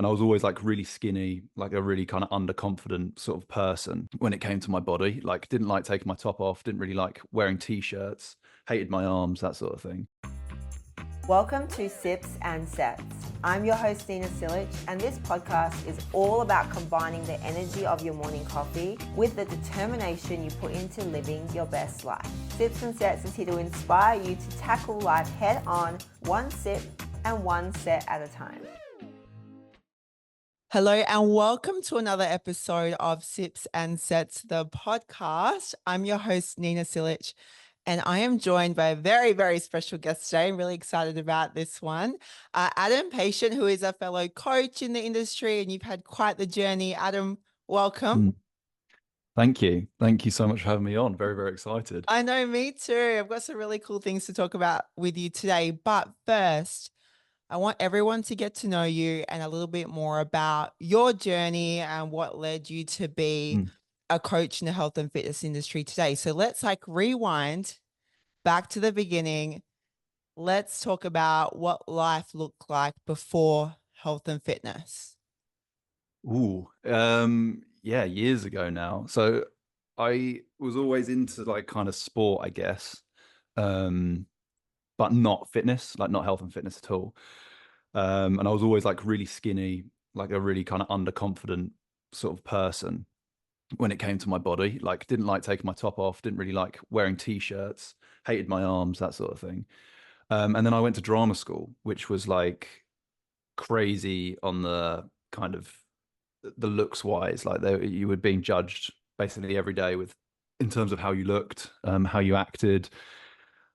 And I was always like really skinny, like a really kind of underconfident sort of person when it came to my body. Like didn't like taking my top off, didn't really like wearing t-shirts, hated my arms, that sort of thing. Welcome to Sips and Sets. I'm your host, Nina Silic, and this podcast is all about combining the energy of your morning coffee with the determination you put into living your best life. Sips and Sets is here to inspire you to tackle life head on, one sip and one set at a time. Hello and welcome to another episode of Sips and Sets, the podcast. I'm your host, Nina Silic. And I am joined by a very, very special guest today. I'm really excited about this one. Adam Patient, who is a fellow coach in the industry, and you've had quite the journey. Adam, welcome. Mm. Thank you. Thank you so much for having me on. Very, very excited. I know, me too. I've got some really cool things to talk about with you today. But first, I want everyone to get to know you and a little bit more about your journey and what led you to be Mm. a coach in the health and fitness industry today. So let's rewind back to the beginning. Let's talk about what life looked like before health and fitness. Yeah, years ago now. So I was always into like kind of sport, I guess. Um, but not fitness, like not health and fitness at all. And I was always like really skinny, like a really kind of underconfident sort of person when it came to my body. Like didn't like taking my top off, didn't really like wearing t-shirts, hated my arms, that sort of thing. And then I went to drama school, which was like crazy on the kind of the looks wise. Like you were being judged basically every day with in terms of how you looked, how you acted.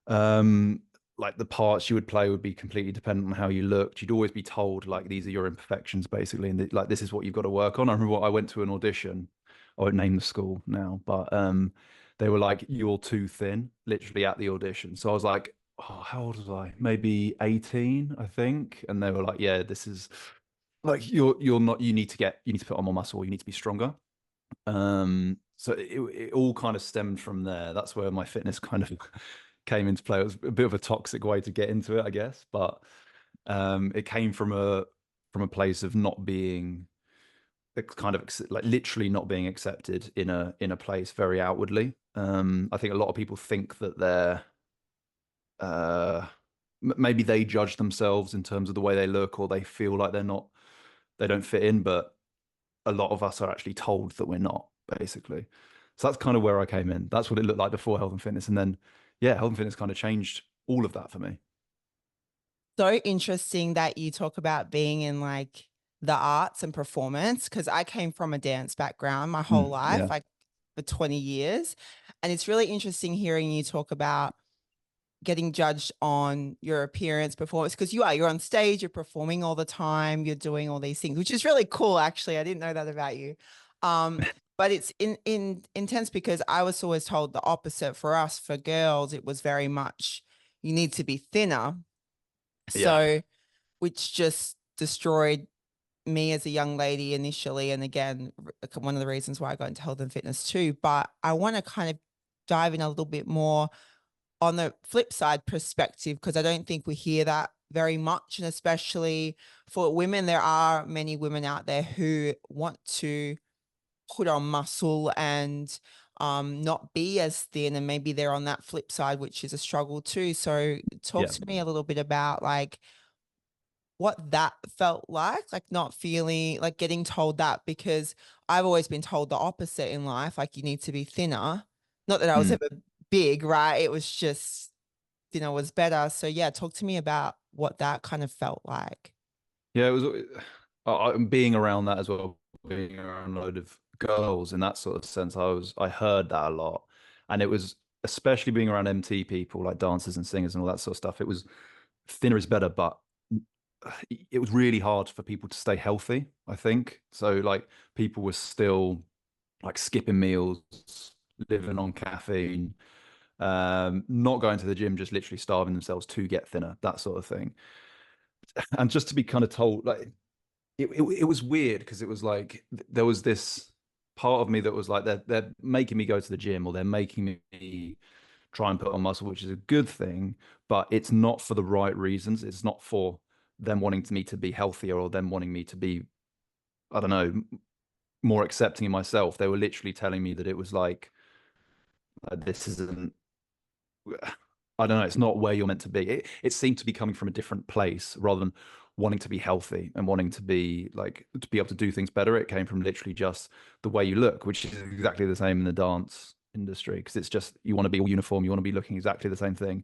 Um, like the parts you would play would be completely dependent on how you looked. You'd always be told like these are your imperfections basically, and like this is what you've got to work on. I remember I went to an audition. I won't name the school now, but they were like, "You're too thin," literally at the audition. So I was like, "Oh, how old was I? Maybe 18, I think." And they were like, "Yeah, this is like you're not. You need to put on more muscle. You need to be stronger." So it all kind of stemmed from there. That's where my fitness kind of came into play. It was a bit of a toxic way to get into it, I guess, but it came from a place of not being kind of like literally not being accepted in a place very outwardly. I think a lot of people think that they're uh, maybe they judge themselves in terms of the way they look, or they feel like they don't fit in, but a lot of us are actually told that we're not, basically. So that's kind of where I came in. That's what it looked like before health and fitness. And then, yeah, health and fitness kind of changed all of that for me. So interesting that you talk about being in like the arts and performance, because I came from a dance background my whole life, Yeah. like for 20 years. And it's really interesting hearing you talk about getting judged on your appearance, performance, because you're on stage, you're performing all the time, you're doing all these things, which is really cool. Actually, I didn't know that about you. But it's in intense because I was always told the opposite. For us, for girls, it was very much you need to be thinner. Yeah. So, which just destroyed me as a young lady initially. And again, one of the reasons why I got into health and fitness too. But I want to kind of dive in a little bit more on the flip side perspective, because I don't think we hear that very much. And especially for women, there are many women out there who want to put on muscle and not be as thin. And maybe they're on that flip side, which is a struggle too. So talk Yeah. to me a little bit about like what that felt like not feeling like getting told that, because I've always been told the opposite in life, like you need to be thinner. Not that I was Mm. ever big, right? It was just thinner was better. So yeah, talk to me about what that kind of felt like. Yeah. It was being around that as well, being around a load of girls in that sort of sense. I heard that a lot. And it was, especially being around MT people like dancers and singers and all that sort of stuff, it was thinner is better, but it was really hard for people to stay healthy, I think. So like people were still like skipping meals, living on caffeine, not going to the gym, just literally starving themselves to get thinner, that sort of thing. And just to be kind of told, like, it was weird because it was like there was this part of me that was like they're making me go to the gym, or they're making me try and put on muscle, which is a good thing, but it's not for the right reasons. It's not for them wanting me to be healthier or them wanting me to be I don't know, more accepting in myself. They were literally telling me that it was like, this isn't, I don't know, it's not where you're meant to be. It seemed to be coming from a different place rather than wanting to be healthy and wanting to be like to be able to do things better. It came from literally just the way you look, which is exactly the same in the dance industry because it's just you want to be all uniform, you want to be looking exactly the same thing.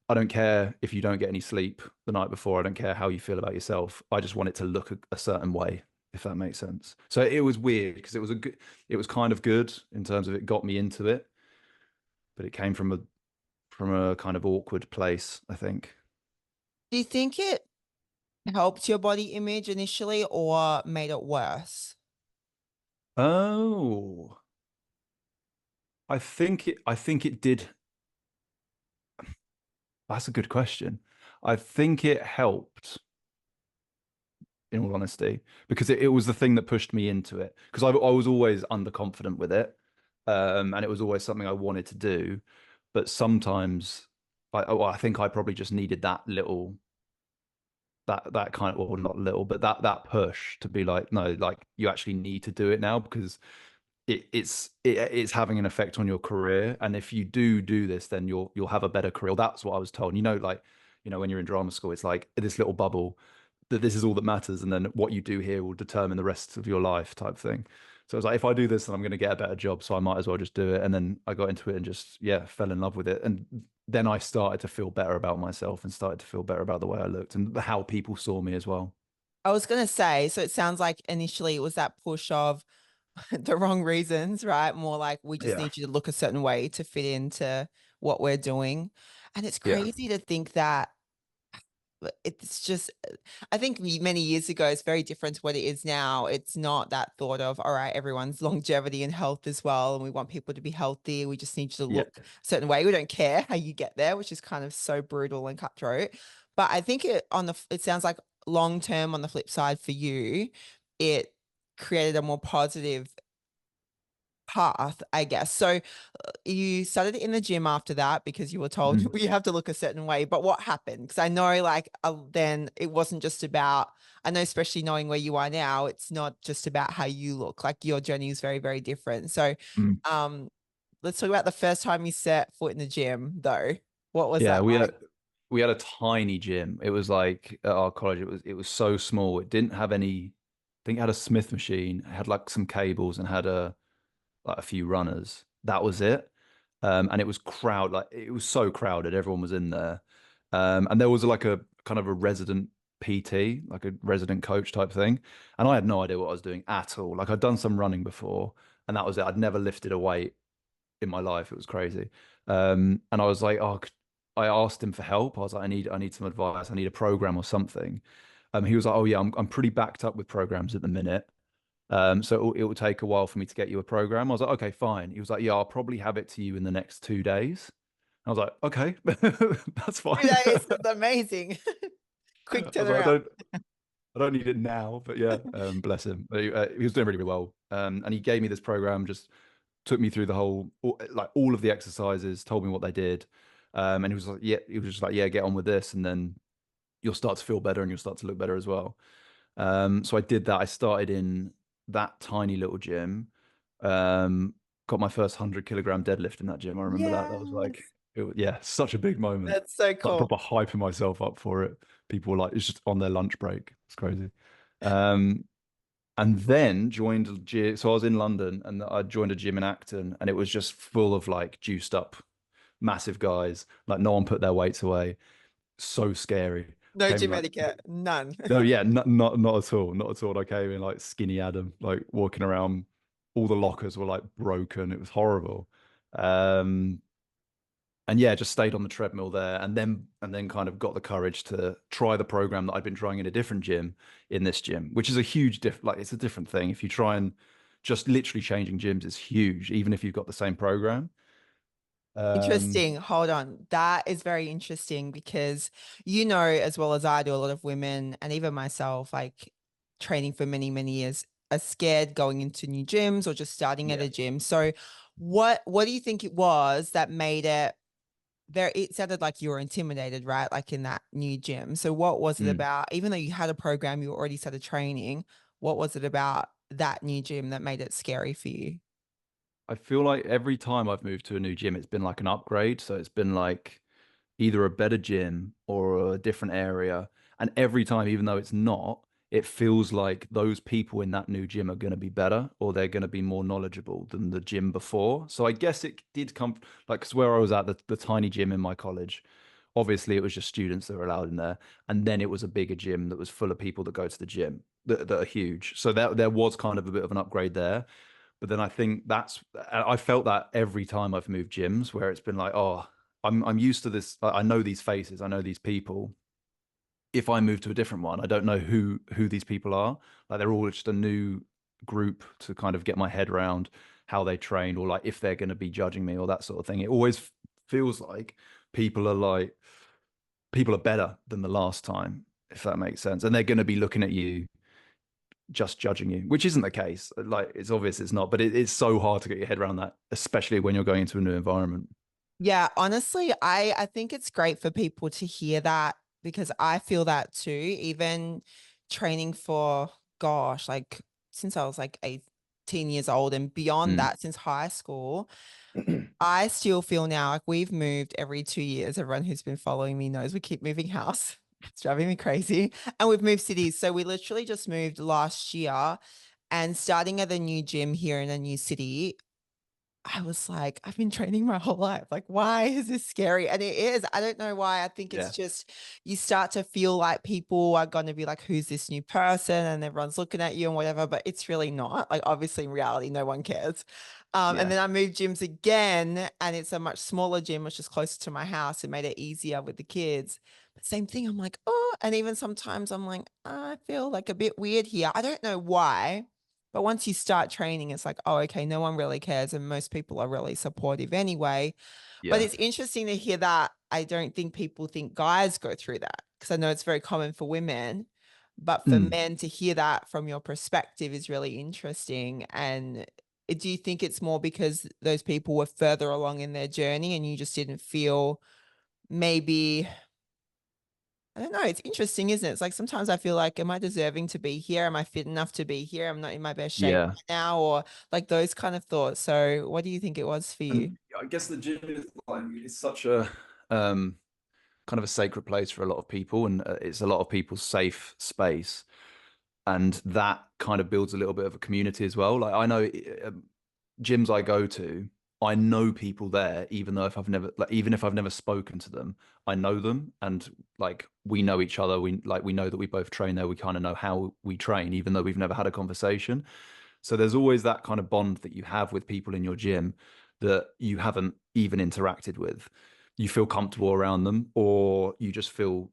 I don't care if you don't get any sleep the night before. I don't care how you feel about yourself. I just want it to look a certain way, if that makes sense. So it was weird because it was kind of good in terms of it got me into it, but it came from a kind of awkward place, I think. Do you think it helped your body image initially or made it worse? Oh, I think it did. That's a good question. I think it helped, in all honesty, because it was the thing that pushed me into it. Because I was always underconfident with it, and it was always something I wanted to do. But sometimes, I think I probably just needed that little that kind of, well, not little, but that push to be like, no, like you actually need to do it now because it's having an effect on your career. And if you do this, then you'll have a better career. That's what I was told. You know, like, when you're in drama school, it's like this little bubble that this is all that matters, and then what you do here will determine the rest of your life type thing. So I was like, if I do this, then I'm going to get a better job, so I might as well just do it. And then I got into it and just fell in love with it. And then I started to feel better about myself and started to feel better about the way I looked and how people saw me as well. I was going to say, so it sounds like initially it was that push of the wrong reasons, right? More like we just Yeah. need you to look a certain way to fit into what we're doing. And it's Yeah. crazy to think that it's just, I think many years ago, it's very different to what it is now. It's not that thought of, all right, everyone's longevity and health as well. And we want people to be healthy. We just need you to Yeah. look a certain way. We don't care how you get there, which is kind of so brutal and cutthroat. But I think it sounds like long term on the flip side for you, it created a more positive path, I guess. So you started in the gym after that because you were told Mhm. you have to look a certain way. But what happened? Because I know, like, then it wasn't just about, I know, especially knowing where you are now, it's not just about how you look. Like, your journey is very, very different. So, Mm. um, let's talk about the first time you set foot in the gym, though. What was Yeah, that like? we had a tiny gym. It was like at our college, it was so small. It didn't have any, I think it had a Smith machine, it had like some cables and had a few runners. That was it. And it was like it was so crowded. Everyone was in there. And there was like a kind of a resident PT, like a resident coach type thing. And I had no idea what I was doing at all. Like I'd done some running before, and that was it. I'd never lifted a weight in my life. It was crazy. And I was like, oh, I asked him for help. I was like, I need some advice. I need a program or something. He was like, oh yeah, I'm pretty backed up with programs at the minute. So it will take a while for me to get you a program. I was like, okay, fine. He was like, yeah, I'll probably have it to you in the next 2 days. I was like, okay, that's Two fine. days. That's amazing. Quick I was like, turnaround. I don't need it now, but yeah, bless him. He was doing really, really well. And he gave me this program, just took me through the whole, like all of the exercises, told me what they did. And he was like, yeah, he was just like, yeah, get on with this. And then you'll start to feel better and you'll start to look better as well. So I did that. I started in that tiny little gym. Um, got my first 100 kilogram deadlift in that gym. I remember that. That was like, Yes. yeah, such a big moment. That's so Like cool. proper hyping myself up for it. People were like, it's just on their lunch break. It's crazy. Um, and then joined a gym. So I was in London and I joined a gym in Acton, and it was just full of like juiced up, massive guys. Like no one put their weights away. So scary. No Came in gym like etiquette. None. no, yeah, not at all, not at all. I came in like skinny Adam, like walking around. All the lockers were like broken. It was horrible. Um, and yeah, just stayed on the treadmill there, and then kind of got the courage to try the program that I'd been trying in a different gym in this gym, which is a huge like it's a different thing. If you try and just literally changing gyms is huge, even if you've got the same program. Um, Interesting. Hold on. That is very interesting because you know, as well as I do, a lot of women and even myself, like training for many, many years, are scared going into new gyms or just starting at yeah, a gym. So what do you think it was that made it very, it sounded like you were intimidated, right? Like in that new gym. So what was it Mm. about? Even though you had a program, you already started training. what was it about that new gym that made it scary for you? I feel like every time I've moved to a new gym, it's been like an upgrade. So it's been like either a better gym or a different area. And every time, even though it's not, it feels like those people in that new gym are going to be better or they're going to be more knowledgeable than the gym before. So I guess it did come like, because where I was at, the tiny gym in my college, obviously it was just students that were allowed in there. And then it was a bigger gym that was full of people that go to the gym that are huge. So there was kind of a bit of an upgrade there. But then I think I felt that every time I've moved gyms where it's been like, oh, I'm used to this. I know these faces, I know these people. If I move to a different one, I don't know who these people are. Like they're all just a new group to kind of get my head around how they train or like if they're going to be judging me or that sort of thing. It always feels like people are like people are better than the last time, if that makes sense. And they're going to be looking at you just judging you, which isn't the case. Like it's obvious it's not, but it's so hard to get your head around that, especially when you're going into a new environment. Yeah, honestly, I think it's great for people to hear that because I feel that too. Even training for, gosh, like since I was like 18 years old and beyond Mm. that, since high school, I still feel now like we've moved every 2 years. Everyone who's been following me knows we keep moving house. It's driving me crazy. And we've moved cities. So we literally just moved last year and starting at a new gym here in a new city. I was like, I've been training my whole life. Like, why is this scary? And it is. I don't know why. I think it's Yeah. just you start to feel like people are going to be like, who's this new person? And everyone's looking at you and whatever, but it's really not. Like, obviously, in reality, no one cares. And Yeah. then I moved gyms again, and it's a much smaller gym, which is closer to my house. It made it easier with the kids. But same thing. I'm like, oh, and even sometimes I'm like, I feel like a bit weird here. I don't know why. But once you start training, it's like, oh, okay, no one really cares. And most people are really supportive anyway. But Yeah. it's interesting to hear that. I don't think people think guys go through that because I know it's very common for women. But for Mm. men to hear that from your perspective is really interesting. And do you think it's more because those people were further along in their journey and you just didn't feel maybe I don't know. It's interesting, isn't it? It's like sometimes I feel like, am I deserving to be here? Am I fit enough to be here? I'm not in my best shape Yeah. right now, or like those kind of thoughts. So, what do you think it was for you? And I guess the gym is like it's such a um kind of a sacred place for a lot of people, and it's a lot of people's safe space, and that kind of builds a little bit of a community as well. Like I know gyms I go to, I know people there, even though if I've never, like, even if I've never spoken to them, I know them, and like we know each other. We know that we both train there. We kind of know how we train, even though we've never had a conversation. So there's always that kind of bond that you have with people in your gym that you haven't even interacted with. You feel comfortable around them, or you just feel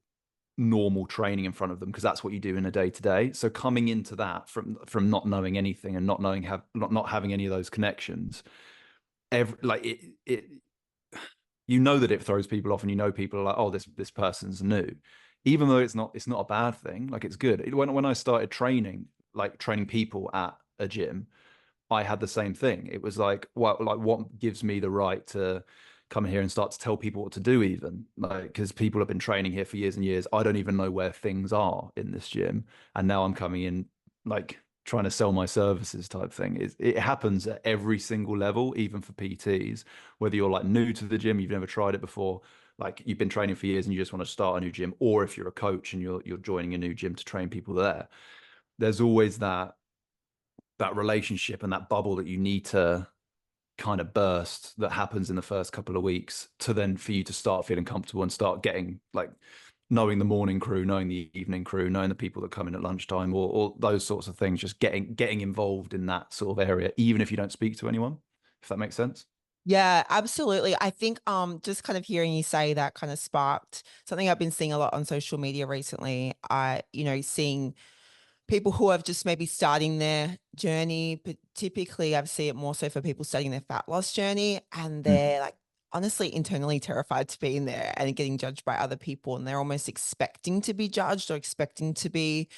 normal training in front of them because that's what you do in a day to day. So coming into that from not knowing anything and not knowing have not having any of those connections, every like it you know that it throws people off and you know people are like, oh, this person's new, even though it's not a bad thing. Like it's good. When I started training, like training people at a gym, I had the same thing. It was like, what gives me the right to come here and start to tell people what to do, even like because people have been training here for years and years. I don't even know where things are in this gym, and now I'm coming in like trying to sell my services type thing. It happens at every single level, even for PTs, whether you're like new to the gym, you've never tried it before, like you've been training for years and you just want to start a new gym, or if you're a coach and you're joining a new gym to train people there. There's always that relationship and that bubble that you need to kind of burst that happens in the first couple of weeks to then for you to start feeling comfortable and start getting like knowing the morning crew, knowing the evening crew, knowing the people that come in at lunchtime or those sorts of things, just getting involved in that sort of area, even if you don't speak to anyone, if that makes sense. Yeah, absolutely. I think just kind of hearing you say that kind of sparked something I've been seeing a lot on social media recently. Seeing people who have just maybe starting their journey, but typically I see it more so for people starting their fat loss journey and Mm. they're like honestly internally terrified to be in there and getting judged by other people and they're almost expecting to be judged or expecting to be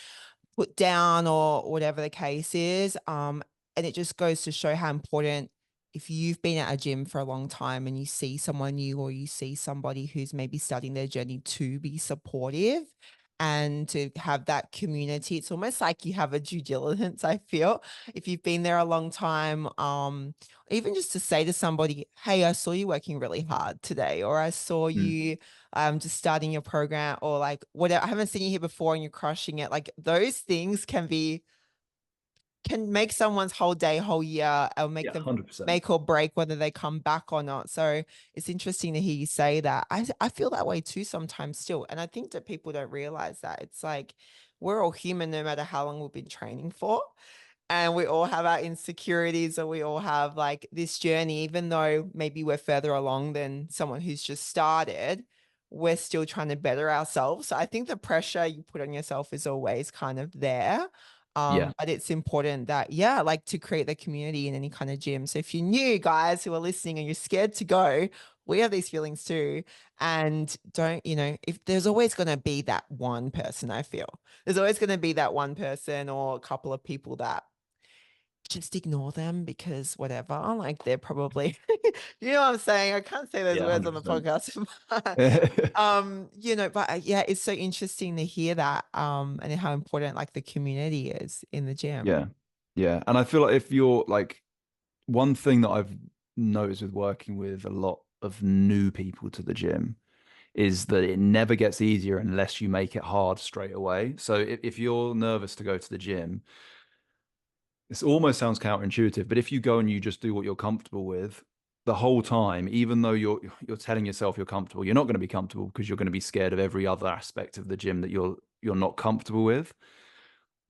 put down or whatever the case is. And it just goes to show how important if you've been at a gym for a long time and you see someone new or you see somebody who's maybe starting their journey to be supportive and to have that community. It's almost like you have a due diligence, I feel, if you've been there a long time. Even just to say to somebody, hey, I saw you working really hard today, or I saw Mm. you just starting your program, or like whatever, I haven't seen you here before and you're crushing it. Like those things can make someone's whole day, whole year, or make Yeah, them 100%. make or break whether they come back or not. So it's interesting to hear you say that. I feel that way too sometimes still. And I think that people don't realize that. It's like we're all human no matter how long we've been training for. And we all have our insecurities, or we all have like this journey, even though maybe we're further along than someone who's just started, we're still trying to better ourselves. So I think the pressure you put on yourself is always kind of there. Yeah. But it's important that, yeah, like to create the community in any kind of gym. So if you're new guys who are listening and you're scared to go, we have these feelings too. And don't, if there's always going to be that one person, I feel there's always going to be that one person or a couple of people that just ignore them because whatever, like they're probably, you know what I'm saying? I can't say those Yeah, words on the 100%. podcast. But, but yeah, it's so interesting to hear that, and how important like the community is in the gym. Yeah. Yeah. And I feel like if you're like, one thing that I've noticed with working with a lot of new people to the gym is that it never gets easier unless you make it hard straight away. So if you're nervous to go to the gym, this almost sounds counterintuitive, but if you go and you just do what you're comfortable with the whole time, even though you're telling yourself you're comfortable, you're not going to be comfortable because you're going to be scared of every other aspect of the gym that you're not comfortable with.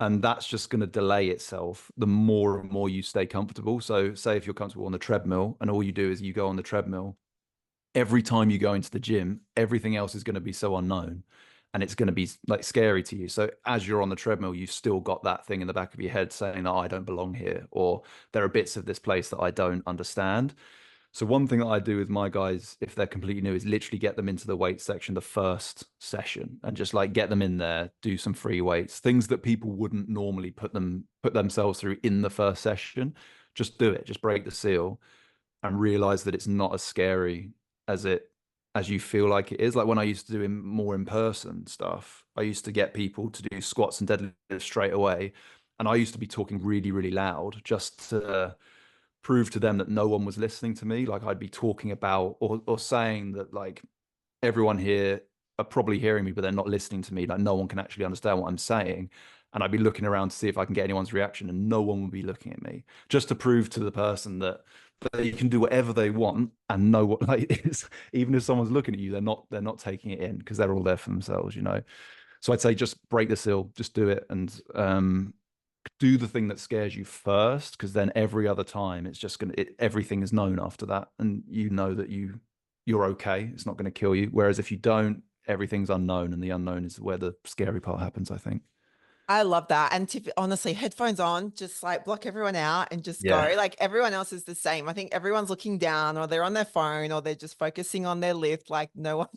And that's just going to delay itself the more and more you stay comfortable. So say if you're comfortable on the treadmill and all you do is you go on the treadmill, every time you go into the gym, everything else is going to be so unknown and it's going to be like scary to you. So as you're on the treadmill, you've still got that thing in the back of your head saying that I don't belong here, or there are bits of this place that I don't understand. So one thing that I do with my guys, if they're completely new, is literally get them into the weight section the first session and just like get them in there, do some free weights, things that people wouldn't normally put themselves through in the first session. Just do it, just break the seal and realize that it's not as scary as it as you feel like it is. Like when I used to do more in person stuff, I used to get people to do squats and deadlifts straight away, and I used to be talking really, really loud just to prove to them that no one was listening to me. Like I'd be talking about or saying that like everyone here are probably hearing me, but they're not listening to me. Like no one can actually understand what I'm saying. And I'd be looking around to see if I can get anyone's reaction, and no one would be looking at me, just to prove to the person that they can do whatever they want and know what like is. Even if someone's looking at you, they're not taking it in because they're all there for themselves. So I'd say just break the seal, just do it, and do the thing that scares you first, because then every other time it's just everything is known after that, and you know that you're okay. It's not going to kill you. Whereas if you don't, everything's unknown, and the unknown is where the scary part happens, I think. I love that. And honestly, headphones on, just like block everyone out and just go. Yeah. Like everyone else is the same. I think everyone's looking down, or they're on their phone, or they're just focusing on their lift. Like no one,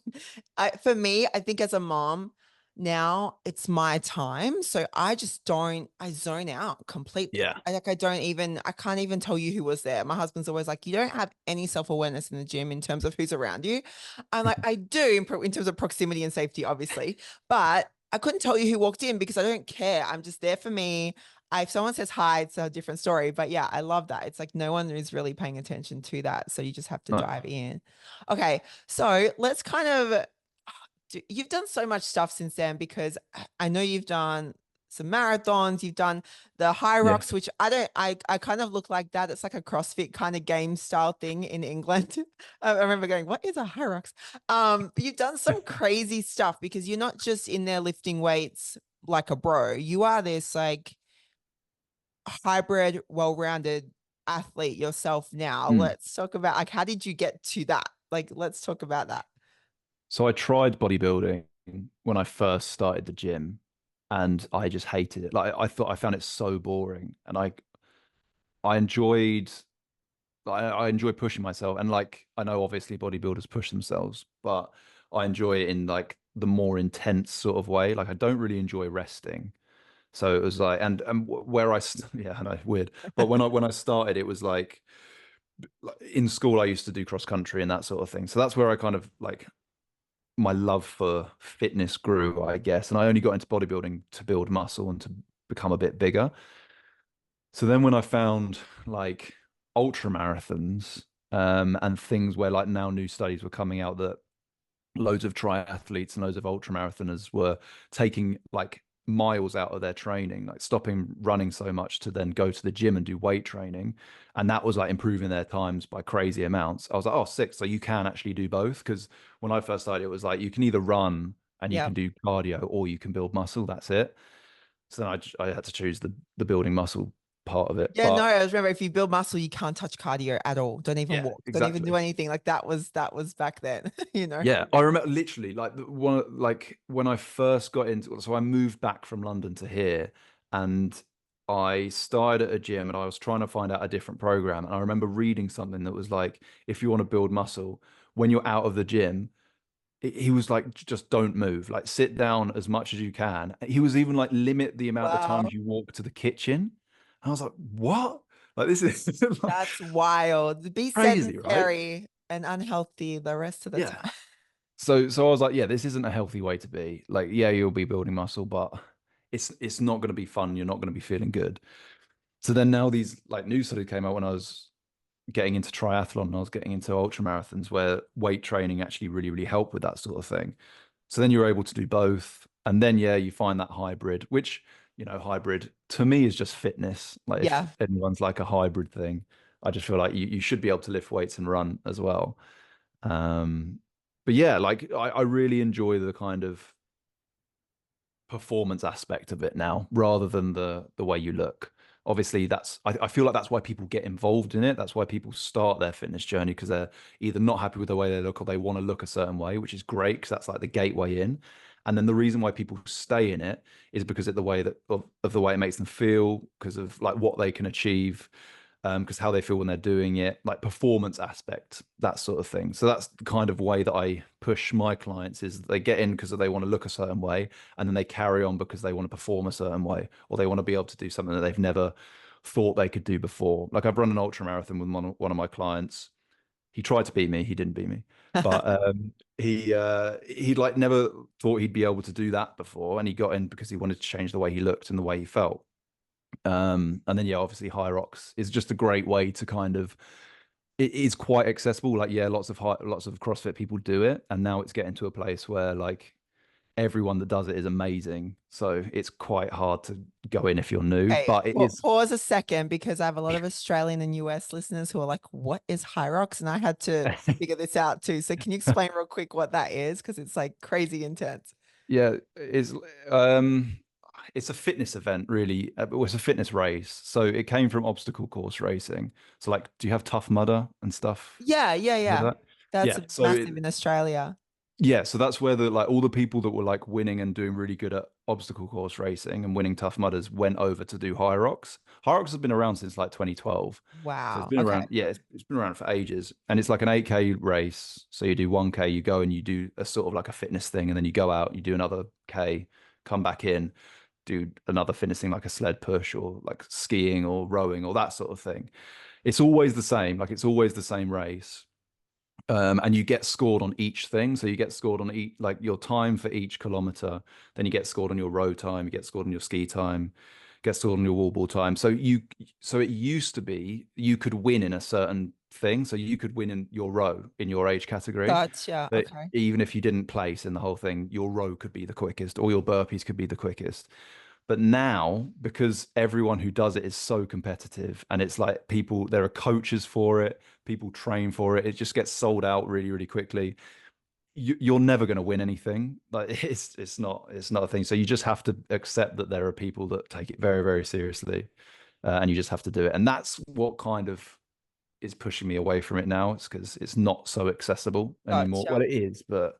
for me, I think as a mom, now it's my time. So I zone out completely. Yeah. I I can't even tell you who was there. My husband's always like, you don't have any self-awareness in the gym in terms of who's around you. I'm like, I do in terms of proximity and safety, obviously. But I couldn't tell you who walked in because I don't care. I'm just there for me. If someone says hi, it's a different story. But yeah, I love that. It's like no one is really paying attention to that. So you just have to No. dive in. Okay. So let's kind of, you've done so much stuff since then, because I know you've done some marathons, you've done the high Yeah. rocks, which I kind of look like that. It's like a CrossFit kind of game style thing in England. I remember going, what is a high rocks? But you've done some crazy stuff, because you're not just in there lifting weights like a bro. You are this like hybrid, well-rounded athlete yourself now. Mm. Let's talk about like, how did you get to that? Like, let's talk about that. So I tried bodybuilding when I first started the gym, and I just hated it. Like I found it so boring, and I enjoyed I enjoy pushing myself, and like I know obviously bodybuilders push themselves, but I enjoy it in like the more intense sort of way. Like I don't really enjoy resting. So it was like, and where yeah, I know, weird. But when I started, it was like in school I used to do cross country and that sort of thing. So that's where I kind of like my love for fitness grew, I guess. And I only got into bodybuilding to build muscle and to become a bit bigger. So then when I found like ultra marathons, and things where like now new studies were coming out that loads of triathletes and loads of ultra marathoners were taking like miles out of their training, like stopping running so much to then go to the gym and do weight training. And that was like improving their times by crazy amounts. I was like, oh, sick. So you can actually do both. Because when I first started, it was like you can either run and you Yeah. can do cardio or you can build muscle. That's it. So then I had to choose the building muscle part of it. Yeah, no, But I remember if you build muscle, you can't touch cardio at all. Don't even yeah, walk. Don't even do exactly. anything. Like that was back then, you know. Yeah, I remember literally like one like when I first got into so I moved back from London to here and I started at a gym and I was trying to find out a different program and I remember reading something that was like if you want to build muscle when you're out of the gym he was like just don't move like sit down as much as you can. He was even like limit the amount of Wow, times you walk to the kitchen. And I was like, "What? Like this is like that's wild. Be crazy, right?" sedentary and unhealthy the rest of the Yeah. time. So I was like, yeah, this isn't a healthy way to be. Like, yeah, you'll be building muscle, but it's not going to be fun. You're not going to be feeling good. So then now these like new studies came out when I was getting into triathlon and I was getting into ultra marathons where weight training actually really helped with that sort of thing. So then you're able to do both. And then yeah, you find that hybrid, which, hybrid to me is just fitness. Like if Yeah. anyone's like a hybrid thing, I just feel like you should be able to lift weights and run as well. Um, but yeah, like I really enjoy the kind of performance aspect of it now, rather than the way you look. Obviously, I feel like that's why people get involved in it. That's why people start their fitness journey because they're either not happy with the way they look or they want to look a certain way, which is great because that's like the gateway in. And then the reason why people stay in it is because of the way that of the way it makes them feel, because of like what they can achieve, because how they feel when they're doing it, like performance aspect, that sort of thing. So that's the kind of way that I push my clients is they get in because they want to look a certain way, and then they carry on because they want to perform a certain way, or they want to be able to do something that they've never thought they could do before. Like I've run an ultra marathon with one of my clients. He tried to beat me, he didn't beat me, but he like never thought he'd be able to do that before, and he got in because he wanted to change the way he looked and the way he felt. And then yeah, obviously High Rocks is just a great way to kind of it is quite accessible. Like yeah, lots of CrossFit people do it, and now it's getting to a place where like everyone that does it is amazing. So it's quite hard to go in if you're new, Okay, but it is. pause a second because I have a lot of Australian and US listeners who are like, "What is High Rocks?" And I had to figure this out too. So can you explain real quick what that is? Because it's like crazy intense. Yeah, um it's a fitness event really. But it's a fitness race. So it came from obstacle course racing. So like do you have Tough Mudder and stuff? Yeah, yeah, Heard yeah. that? That's Yeah. So massive in Australia. yeah, so that's where the like all the people that were like winning and doing really good at obstacle course racing and winning Tough Mudders went over to do High Rocks. High Rocks has been around since like 2012. So it's Wow. been Okay. around, yeah, it's been around for ages. And it's like an 8K race. So you do 1K, you go and you do a sort of like a fitness thing, and then you go out, you do another K, come back in, do another fitness thing like a sled push or like skiing or rowing or that sort of thing. It's always the same, like it's always the same race. And you get scored on each thing. So you get scored on each, like your time for each kilometer. Then you get scored on your row time. You get scored on your ski time. Get scored on your wall ball time. So it used to be you could win in a certain thing. So you could win in your row in your age category. Gotcha. But Okay. even if you didn't place in the whole thing, your row could be the quickest, or your burpees could be the quickest. But now, because everyone who does it is so competitive, and it's like there are coaches for it, people train for it, it just gets sold out really quickly. You're never going to win anything. Like it's not a thing. So you just have to accept that there are people that take it very seriously, and you just have to do it. And that's what kind of is pushing me away from it now. It's because it's not so accessible anymore. Gotcha. Well, it is, but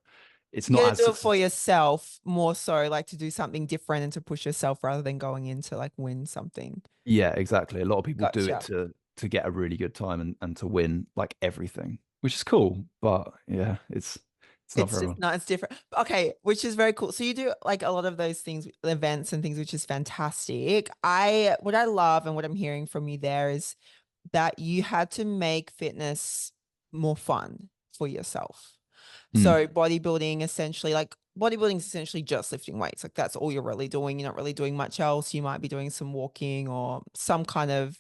it's You're not gonna as do it for successful. yourself more so, like to do something different and to push yourself rather than going in to like win something. Yeah, exactly. A lot of people do it Gotcha. to get a really good time and to win like everything, which is cool. But yeah, it's not It's for just everyone. not, it's different. Okay, which is very cool. So you do like a lot of those things, events and things, which is fantastic. What I love and what I'm hearing from you there is that you had to make fitness more fun for yourself. Mm. So bodybuilding essentially, like bodybuilding is essentially just lifting weights. Like that's all you're really doing. You're not really doing much else. You might be doing some walking or some kind of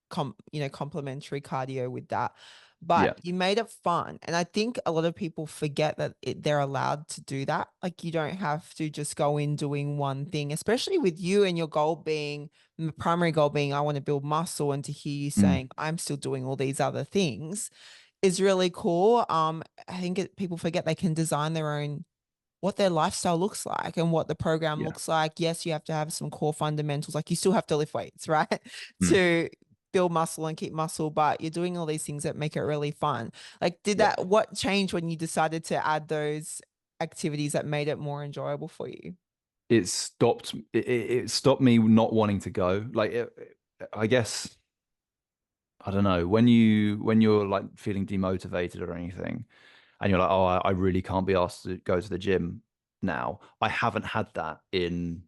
complementary cardio with that. But Yeah. you made it fun. And I think a lot of people forget that they're allowed to do that. Like you don't have to just go in doing one thing, especially with you and your goal being the primary goal being I want to build muscle, and to hear you Mm. saying I'm still doing all these other things is really cool. I think people forget they can design their own what their lifestyle looks like and what the program Yeah. looks like. Yes, you have to have some core fundamentals, like you still have to lift weights, right? Mm. To build muscle and keep muscle, but you're doing all these things that make it really fun. Like, Yeah. what changed when you decided to add those activities that made it more enjoyable for you? It stopped me not wanting to go. I guess I don't know, when you're like feeling demotivated or anything, and you're like, oh, I really can't be asked to go to the gym now. I haven't had that in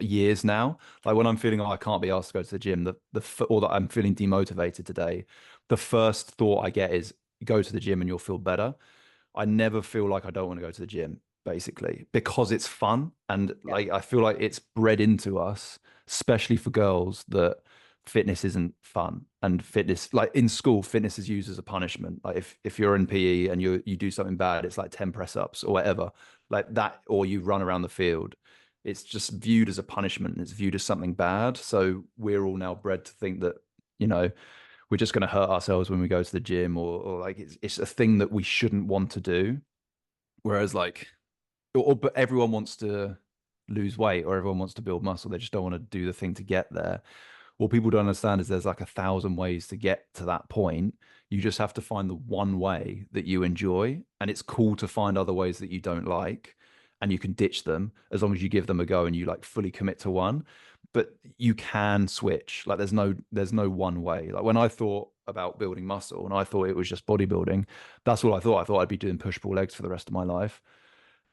years now. Like when I'm feeling, oh, I can't be asked to go to the gym, or that I'm feeling demotivated today, the first thought I get is go to the gym and you'll feel better. I never feel like I don't want to go to the gym, basically, because it's fun. And Yeah. like I feel like it's bred into us, especially for girls, that fitness isn't fun. And fitness, like in school, fitness is used as a punishment. Like if you're in PE and you do something bad, it's like 10 press ups or whatever, like that, or you run around the field. It's just viewed as a punishment. It's viewed as something bad. So we're all now bred to think that, you know, we're just going to hurt ourselves when we go to the gym, or like it's a thing that we shouldn't want to do. Whereas like, but everyone wants to lose weight or everyone wants to build muscle. They just don't want to do the thing to get there. What people don't understand is there's like 1,000 ways to get to that point. You just have to find the one way that you enjoy. And it's cool to find other ways that you don't like, and you can ditch them as long as you give them a go and you like fully commit to one. But you can switch. Like there's no one way. Like when I thought about building muscle and I thought it was just bodybuilding, that's all I thought. I thought I'd be doing push pull legs for the rest of my life.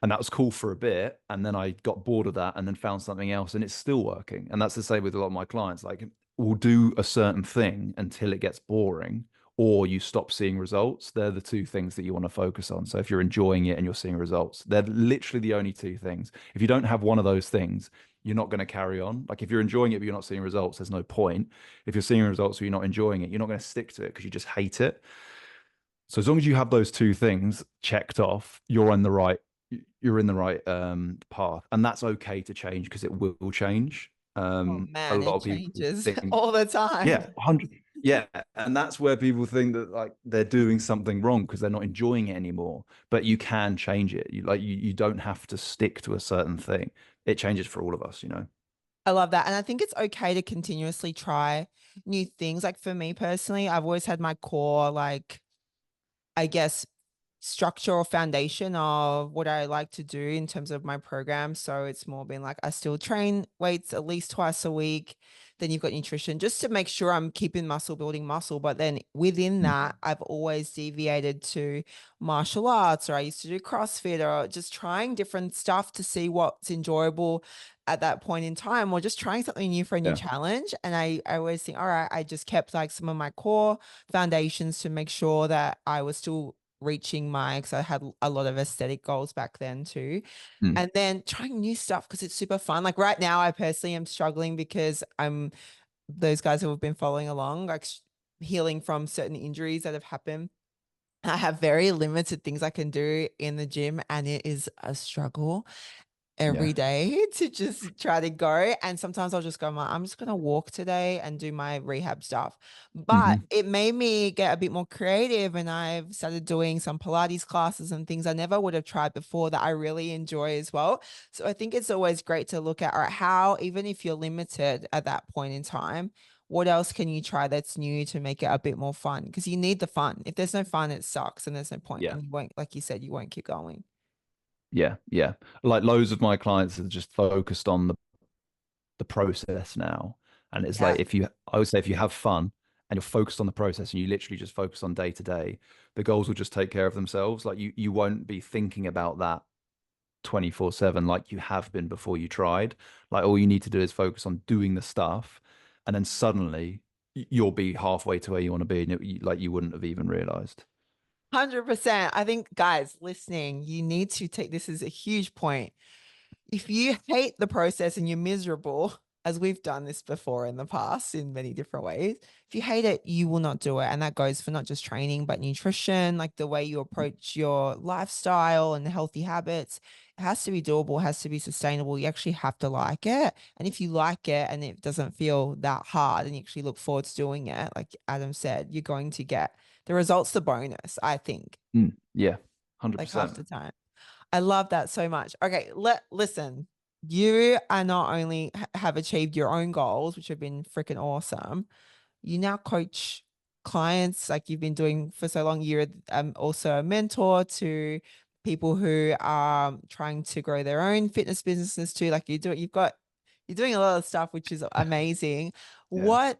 And that was cool for a bit, and then I got bored of that and then found something else, and it's still working. And that's the same with a lot of my clients. Like we'll do a certain thing until it gets boring or you stop seeing results. They're the two things that you want to focus on. So if you're enjoying it and you're seeing results, they're literally the only two things. If you don't have one of those things, you're not going to carry on. Like if you're enjoying it but you're not seeing results, there's no point. If you're seeing results but you're not enjoying it, you're not going to stick to it because you just hate it. So as long as you have those two things checked off, you're in the right path, and that's okay to change because it will change. Oh A man, lot it of people changes think, all the time. yeah, 100, yeah, and that's where people think that like they're doing something wrong because they're not enjoying it anymore. But you can change it. You don't have to stick to a certain thing. It changes for all of us, you know. I love that. And I think it's okay to continuously try new things. Like for me personally, I've always had my core, like, I guess, structure or foundation of what I like to do in terms of my program. So it's more been like I still train weights at least twice a week. Then you've got nutrition just to make sure I'm keeping muscle, building muscle. But then within Mm. that, I've always deviated to martial arts, or I used to do CrossFit, or just trying different stuff to see what's enjoyable at that point in time, or just trying something new for a new Yeah. challenge. And I always think, all right, I just kept like some of my core foundations to make sure that I was still reaching my, because I had a lot of aesthetic goals back then too. Mm. And then trying new stuff because it's super fun. Like right now, I personally am struggling because I'm those guys who have been following along, like healing from certain injuries that have happened. I have very limited things I can do in the gym, and it is a struggle every Yeah. day to just try to go. And sometimes I'll just go, I'm just going to walk today and do my rehab stuff. But Hmm. it made me get a bit more creative. And I've started doing some Pilates classes and things I never would have tried before that I really enjoy as well. So I think it's always great to look at, all right, how, even if you're limited at that point in time, what else can you try that's new to make it a bit more fun? Because you need the fun. If there's no fun, it sucks and there's no point. Yeah. And you won't, like you said, you won't keep going. Yeah. Yeah. Like loads of my clients are just focused on the process now. And it's like Yeah. if you, I would say if you have fun and you're focused on the process and you literally just focus on day to day, the goals will just take care of themselves. Like you won't be thinking about that 24/7 like you have been before you tried. Like all you need to do is focus on doing the stuff, and then suddenly you'll be halfway to where you want to be, and like you wouldn't have even realized. 100%. I think, guys, listening, you need to take this as a huge point. If you hate the process and you're miserable, as we've done this before in the past in many different ways, if you hate it, you will not do it. And that goes for not just training, but nutrition, like the way you approach your lifestyle and healthy habits. It has to be doable, it has to be sustainable. You actually have to like it. And if you like it and it doesn't feel that hard and you actually look forward to doing it, like Adam said, you're going to get the results, the bonus, I think, Yeah, like half 100%. the time. I love that so much. Okay, listen. You are not only have achieved your own goals, which have been freaking awesome. You now coach clients like you've been doing for so long. You're also a mentor to people who are trying to grow their own fitness businesses too. Like you're doing a lot of stuff, which is amazing. Yeah. What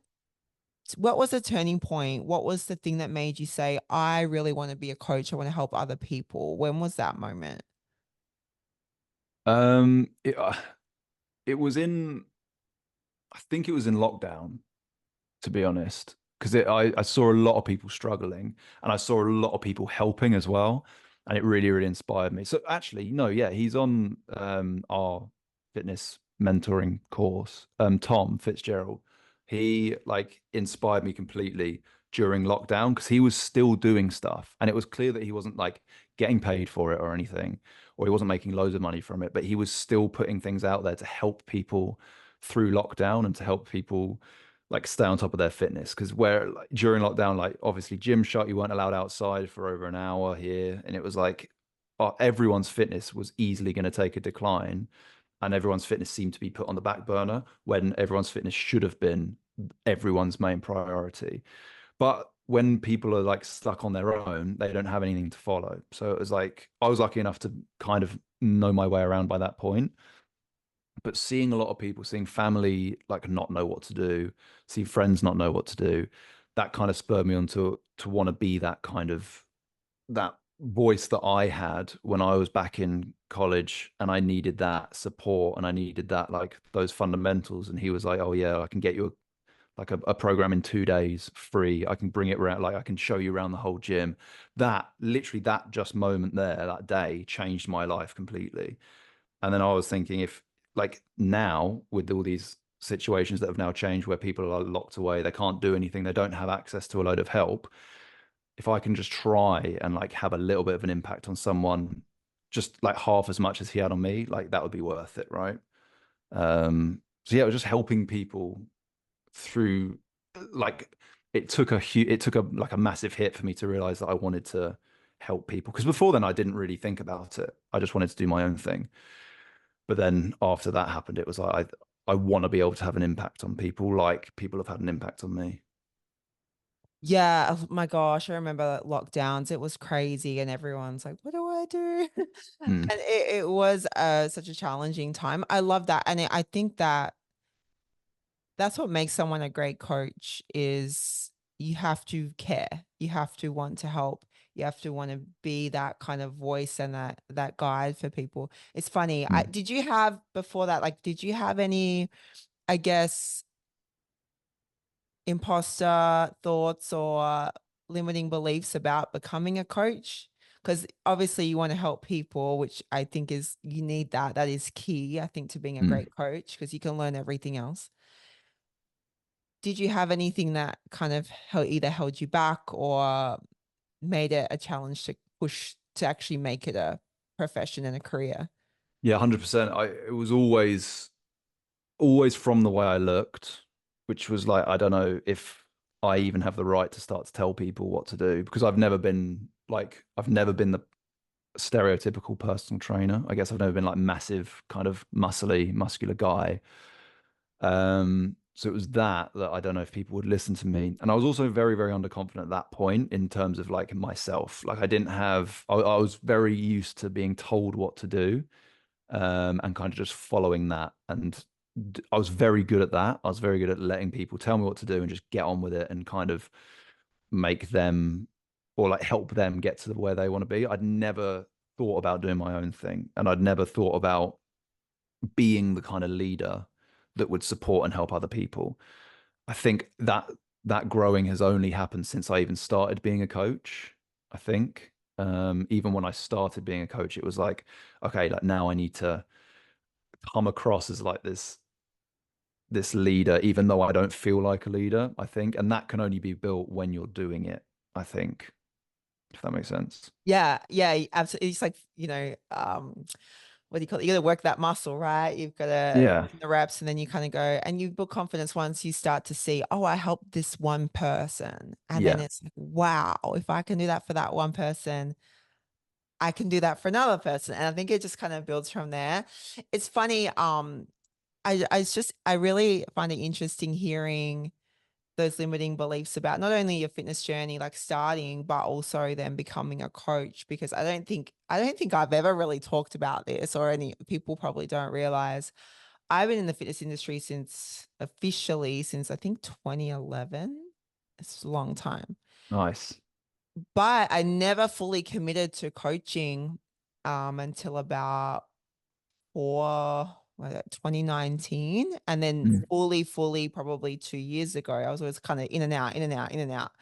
what was the turning point? What was the thing that made you say, I really want to be a coach? I want to help other people. When was that moment? Um, it, it was I think it was in lockdown, to be honest, because I saw a lot of people struggling and I saw a lot of people helping as well. And it really, really inspired me. So actually, no, yeah, he's on our fitness mentoring course. Tom Fitzgerald. He like inspired me completely during lockdown because he was still doing stuff. And it was clear that he wasn't like getting paid for it or anything, or he wasn't making loads of money from it, but he was still putting things out there to help people through lockdown and to help people like stay on top of their fitness because where like, during lockdown like obviously gym shut, you weren't allowed outside for over an hour here, and it was like everyone's fitness was easily going to take a decline, and everyone's fitness seemed to be put on the back burner when everyone's fitness should have been everyone's main priority. But when people are like stuck on their own, they don't have anything to follow. So it was like I was lucky enough to kind of know my way around by that point, but seeing a lot of people, seeing family like not know what to do, see friends not know what to do, that kind of spurred me on to want to be that kind of that voice that I had when I was back in college and I needed that support and I needed that like those fundamentals. And he was like, "Oh yeah, I can get you a program in 2 days free. I can bring it around, like I can show you around the whole gym." That literally that just moment there, that day changed my life completely. And then I was thinking, if like now with all these situations that have now changed where people are locked away, they can't do anything, they don't have access to a load of help. If I can just try and like have a little bit of an impact on someone, just like half as much as he had on me, like that would be worth it, right? So yeah, it was just helping people through like it took a like a massive hit for me to realize that I wanted to help people because before then I didn't really think about it. I just wanted to do my own thing. But then after that happened, it was like I want to be able to have an impact on people like people have had an impact on me. Yeah, oh my gosh, I remember lockdowns. It was crazy, and everyone's like, "What do I do?" Mm, And it was such a challenging time. I love that, and I think that that's what makes someone a great coach is you have to care, you have to want to help, you have to want to be that kind of voice and that guide for people. It's funny. I mm. did you have before that, like, did you have any, I guess, imposter thoughts or limiting beliefs about becoming a coach? Because obviously you want to help people, which I think is you need that. That is key, I think, to being a Mm. great coach because you can learn everything else. Did you have anything that kind of either held you back or made it a challenge to push to actually make it a profession and a career? Yeah, 100%. It was always from the way I looked, which was like I don't know if I even have the right to start to tell people what to do because I've never been the stereotypical personal trainer. I guess I've never been like massive kind of muscular guy. So it was that I don't know if people would listen to me. And I was also very, very underconfident at that point in terms of like myself. Like I was very used to being told what to do, and kind of just following that. And I was very good at that. I was very good at letting people tell me what to do and just get on with it and kind of make them or like help them get to where they want to be. I'd never thought about doing my own thing, and I'd never thought about being the kind of leader that would support and help other people. I think that growing has only happened since I even started being a coach. I think. Even when I started being a coach, it was like, okay, like now I need to come across as like this leader, even though I don't feel like a leader, I think. And that can only be built when you're doing it, I think, if that makes sense. Yeah, yeah, absolutely. It's like, what do you call it? You got to work that muscle, right? You've got to Yeah. the reps, and then you kind of go and you build confidence once you start to see, oh, I helped this one person. And then Yeah. it's like, wow, if I can do that for that one person, I can do that for another person. And I think it just kind of builds from there. It's funny. I really find it interesting hearing those limiting beliefs about not only your fitness journey, like starting, but also then becoming a coach. Because I don't think I've ever really talked about this, or any people probably don't realize I've been in the fitness industry since I think 2011. It's a long time, Nice. but I never fully committed to coaching until about for 2019, and then Mm. fully probably 2 years ago. I was always kind of in and out, in and out, in and out.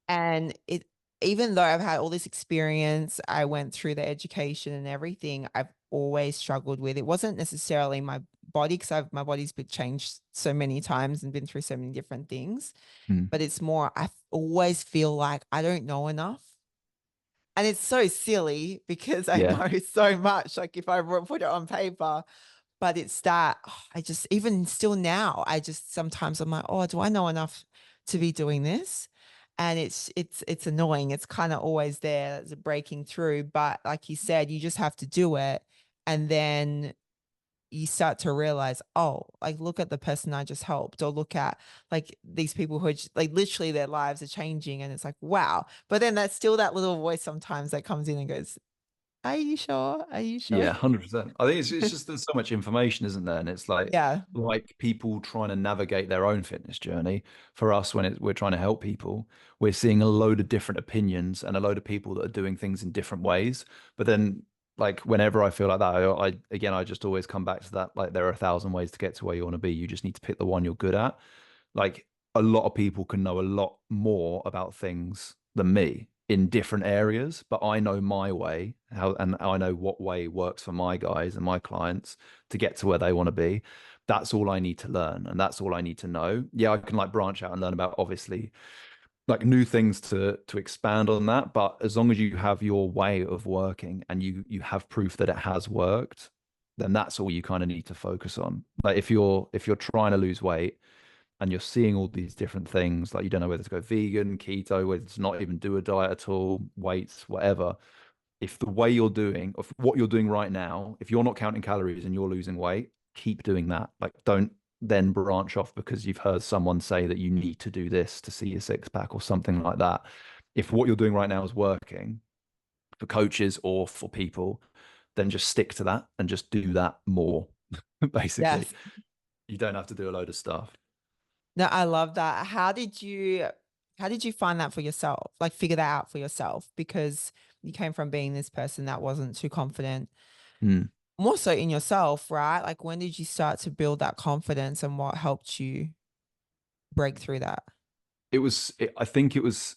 And it, even though I've had all this experience, I went through the education and everything, I've always struggled with. It wasn't necessarily my body, because my body's been changed so many times and been through so many different things, Mm. but it's more, always feel like I don't know enough. And it's so silly because I Yeah. know so much. Like if I put it on paper, but it's that, I just, even still now, I just sometimes I'm like, oh, do I know enough to be doing this? And it's annoying. It's kind of always there, it's breaking through. But like you said, you just have to do it. And then you start to realize, oh, like look at the person I just helped, or look at like these people who are like literally their lives are changing. And it's like, wow. But then that's still that little voice sometimes that comes in and goes, are you sure? Are you sure? Yeah, 100%. I think it's just there's so much information, isn't there? And it's Yeah. like people trying to navigate their own fitness journey. For us, when we're trying to help people, we're seeing a load of different opinions and a load of people that are doing things in different ways. But then, like whenever I feel like that, I again, I just always come back to that. Like there are a thousand ways to get to where you want to be. You just need to pick the one you're good at. Like a lot of people can know a lot more about things than me in different areas, but I know my way, how, and I know what way works for my guys and my clients to get to where they want to be. That's all I need to learn, and that's all I need to know. Yeah, I can like branch out and learn about obviously like new things to expand on that, but as long as you have your way of working and you have proof that it has worked, then that's all you kind of need to focus on. Like if you're trying to lose weight and you're seeing all these different things, like you don't know whether to go vegan, keto, whether to not even do a diet at all, weights, whatever. If the way you're doing, of what you're doing right now, if you're not counting calories and you're losing weight, keep doing that. Like, don't then branch off because you've heard someone say that you need to do this to see your six pack or something like that. If what you're doing right now is working for coaches or for people, then just stick to that and just do that more, basically. Yes. You don't have to do a load of stuff. No, I love that. How did you find that for yourself? Like figure that out for yourself, because you came from being this person that wasn't too confident, Hmm. more so in yourself, right? Like when did you start to build that confidence, and what helped you break through that? I think it was,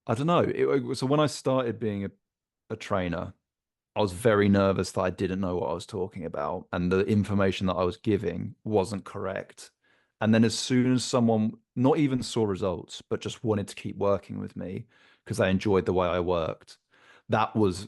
I don't know. So when I started being a trainer, I was very nervous that I didn't know what I was talking about and the information that I was giving wasn't correct. And then as soon as someone not even saw results, but just wanted to keep working with me because they enjoyed the way I worked, that was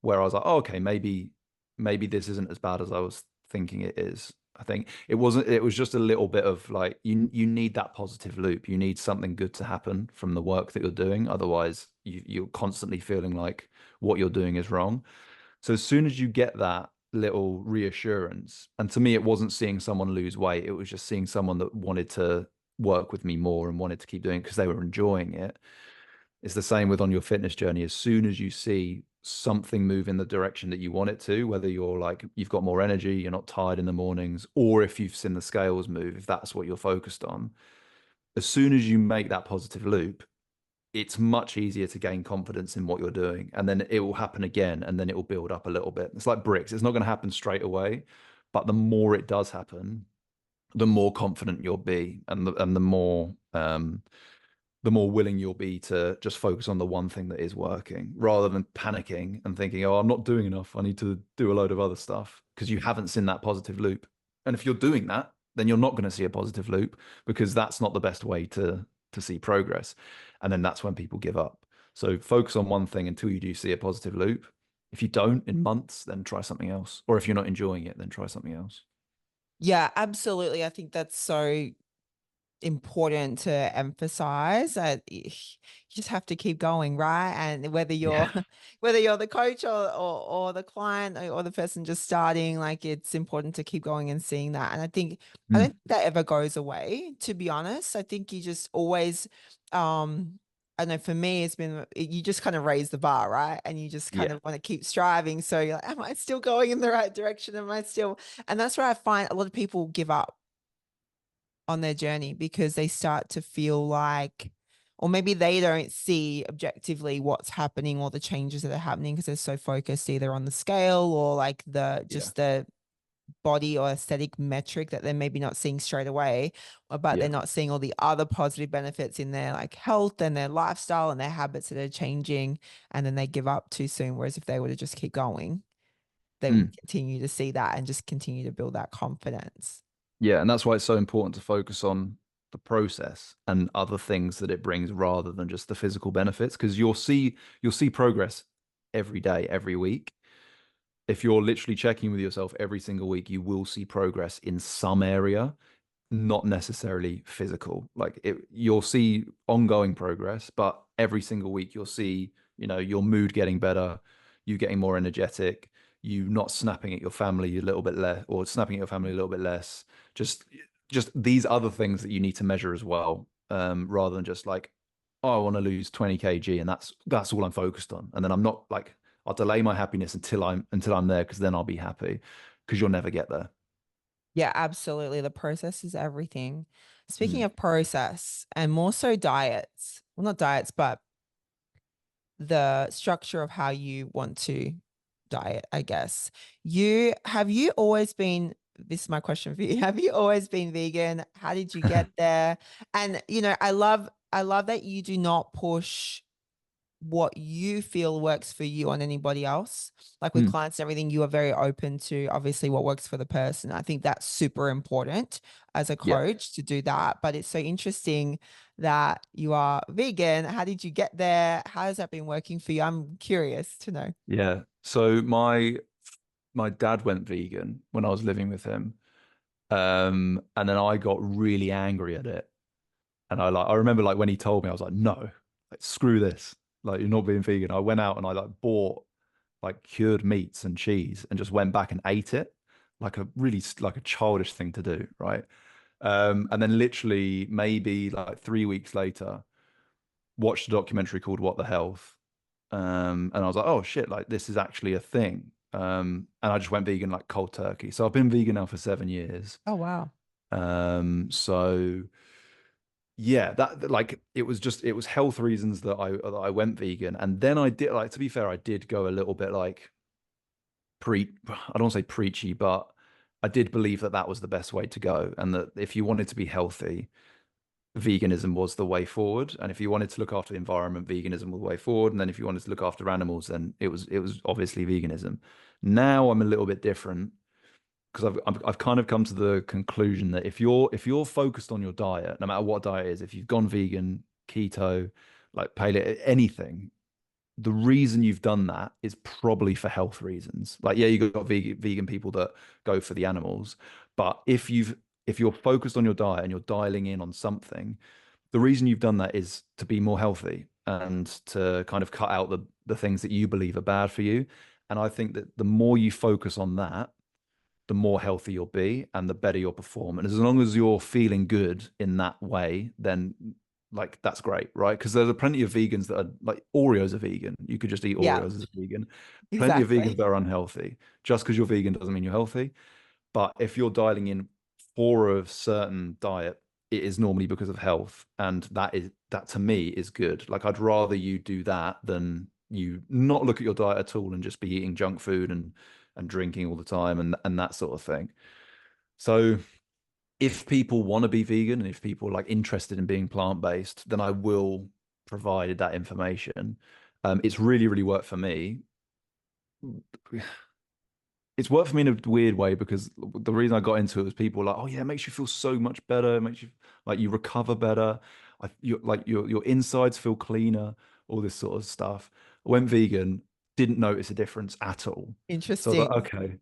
where I was like, oh, okay, maybe this isn't as bad as I was thinking it is. I think it was just a little bit of like you need that positive loop. You need something good to happen from the work that you're doing. Otherwise, you're constantly feeling like what you're doing is wrong. So as soon as you get that little reassurance, and to me, it wasn't seeing someone lose weight, it was just seeing someone that wanted to work with me more and wanted to keep doing it because they were enjoying it. It's the same with on your fitness journey. As soon as you see something move in the direction that you want it to, whether you're like you've got more energy, you're not tired in the mornings, or if you've seen the scales move, if that's what you're focused on, as soon as you make that positive loop, it's much easier to gain confidence in what you're doing. And then it will happen again, and then it will build up a little bit. It's like bricks. It's not going to happen straight away, but the more it does happen, the more confident you'll be, and the more the more willing you'll be to just focus on the one thing that is working rather than panicking and thinking, oh, I'm not doing enough. I need to do a load of other stuff because you haven't seen that positive loop. And if you're doing that, then you're not going to see a positive loop because that's not the best way to see progress. And then that's when people give up. So focus on one thing until you do see a positive loop. If you don't in months, then try something else. Or if you're not enjoying it, then try something else. Yeah, absolutely. I think that's so important to emphasize that you just have to keep going, right? And whether you're Yeah. whether you're the coach or the client or the person just starting, like it's important to keep going and seeing that. And I don't Mm. think that ever goes away, to be honest. I think you just always I know for me it's been you just kind of raise the bar, right? And you just kind Yeah. of want to keep striving. So you're like, am I still going in the right direction? Am I still? And that's where I find a lot of people give up on their journey because they start to feel like, or maybe they don't see objectively what's happening or the changes that are happening because they're so focused either on the scale or like the Yeah. just the body or aesthetic metric that they're maybe not seeing straight away, but they're Yeah. not seeing all the other positive benefits in their like health and their lifestyle and their habits that are changing, and then they give up too soon. Whereas if they were to just keep going, they would Mm. continue to see that and just continue to build that confidence. Yeah, and that's why it's so important to focus on the process and other things that it brings rather than just the physical benefits because you'll see progress every day, every week. If you're literally checking with yourself every single week, you will see progress in some area, not necessarily physical. Like you'll see ongoing progress, but every single week you'll see, your mood getting better, you getting more energetic, you not snapping at your family a little bit less, or snapping at your family a little bit less. Just, just these other things that you need to measure as well, rather than just like, oh, I want to lose 20 kg, and that's all I'm focused on. And then I'm not like, I'll delay my happiness until I'm there because then I'll be happy because you'll never get there. Yeah, absolutely. The process is everything. Speaking Mm. of process and more so diets, well, not diets, but the structure of how you want to diet, I guess. You always been, this is my question for you. Have you always been vegan? How did you get there? And I love that you do not push what you feel works for you on anybody else. Like with Mm. clients and everything, you are very open to obviously what works for the person. I think that's super important as a Yeah. coach to do that. But it's so interesting that you are vegan. How did you get there? How has that been working for you? I'm curious to know. Yeah. So my dad went vegan when I was living with him. And then I got really angry at it. And I remember like when he told me, I was like, no, like screw this. Like you're not being vegan. I went out and I like bought like cured meats and cheese and just went back and ate it like a really like a childish thing to do, right? And then literally maybe like 3 weeks later, watched a documentary called What the Health. And I was like, oh shit, like this is actually a thing. And I just went vegan like cold turkey. So I've been vegan now for 7 years. Oh, wow. So yeah, that like it was health reasons that I went vegan. And then I did like to be fair, I did go a little bit like I don't want to say preachy, but I did believe that that was the best way to go. And that if you wanted to be healthy, veganism was the way forward. And if you wanted to look after the environment, veganism was the way forward. And then if you wanted to look after animals, then it was obviously veganism. Now I'm a little bit different because I've kind of come to the conclusion that if you're focused on your diet, no matter what diet it is, if you've gone vegan, keto, like paleo, anything, the reason you've done that is probably for health reasons. Like, yeah, you got vegan people that go for the animals, but if you're focused on your diet and you're dialing in on something, the reason you've done that is to be more healthy and to kind of cut out the things that you believe are bad for you. And I think that the more you focus on that, the more healthy you'll be and the better you'll perform. And as long as you're feeling good in that way, then like that's great, right? Because there's plenty of vegans that are like Oreos are vegan. You could just eat Yeah, Oreos as a vegan. Plenty of vegans exactly. that are unhealthy. Just because you're vegan doesn't mean you're healthy. But if you're dialing in for a certain diet, it is normally because of health. And that to me is good. Like I'd rather you do that than you not look at your diet at all and just be eating junk food and drinking all the time and that sort of thing. So if people want to be vegan and if people are like interested in being plant-based, then I will provide that information. It's really, really worked for me. It's worked for me in a weird way because the reason I got into it was people were like, oh yeah, it makes you feel so much better. It makes you like you recover better. Your insides feel cleaner, all this sort of stuff. I went vegan, didn't notice a difference at all. So I was Interesting. like, okay,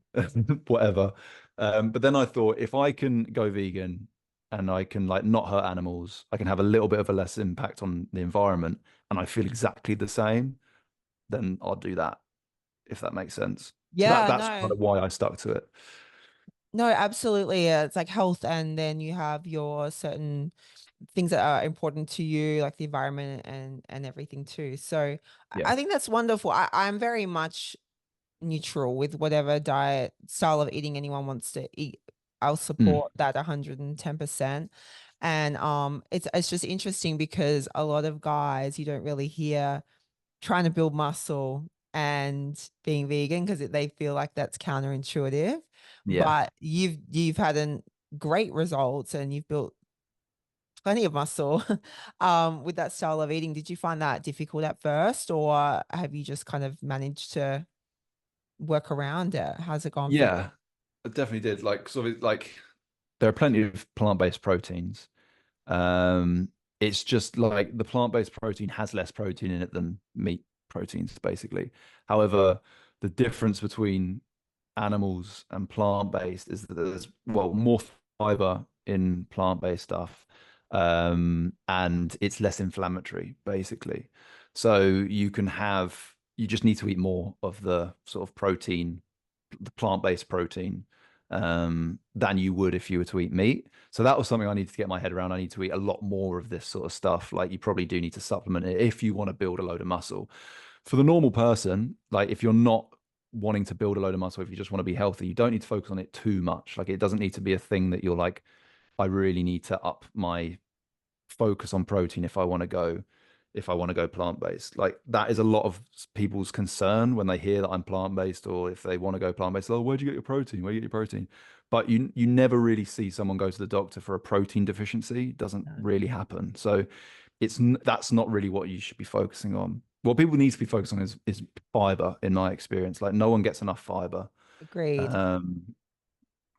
whatever. But then I thought if I can go vegan and I can like not hurt animals, I can have a little bit of a less impact on the environment and I feel exactly the same, then I'll do that, if that makes sense. So Yeah, that's kind no. of why I stuck to it. No, absolutely. It's like health, and then you have your certain things that are important to you, like the environment and everything too. So Yeah. I think that's wonderful. I'm very much neutral with whatever diet style of eating anyone wants to eat. I'll Mm. support that 110%. And it's just interesting because a lot of guys you don't really hear trying to build muscle and being vegan because they feel like that's counterintuitive. Yeah. But you've had great results and you've built plenty of muscle with that style of eating. Did you find that difficult at first, or have you just kind of managed to work around it? How's it gone for you? Yeah. I definitely did. Like sort of like there are plenty of plant-based proteins. Um, it's just like the plant-based protein has less protein in it than meat proteins, basically. However, the difference between animals and plant-based is that there's, well, more fiber in plant-based stuff, and it's less inflammatory, basically. So you just need to eat more of the sort of protein, the plant-based protein, than you would if you were to eat meat. So that was something I needed to get my head around. I need to eat a lot more of this sort of stuff. Like you probably do need to supplement it if you want to build a load of muscle. For the normal person, like if you're not wanting to build a load of muscle, if you just want to be healthy, you don't need to focus on it too much. Like it doesn't need to be a thing that you're like, I really need to up my focus on protein if I want to go plant-based. Like that is a lot of people's concern when they hear that I'm plant-based or if they want to go plant-based. Oh, where'd you get your protein? Where do you get your protein? But you never really see someone go to the doctor for a protein deficiency. It doesn't Yeah. really happen. So that's not really what you should be focusing on. What people need to be focused on is fiber, in my experience. Like no one gets enough fiber. Agreed. Um,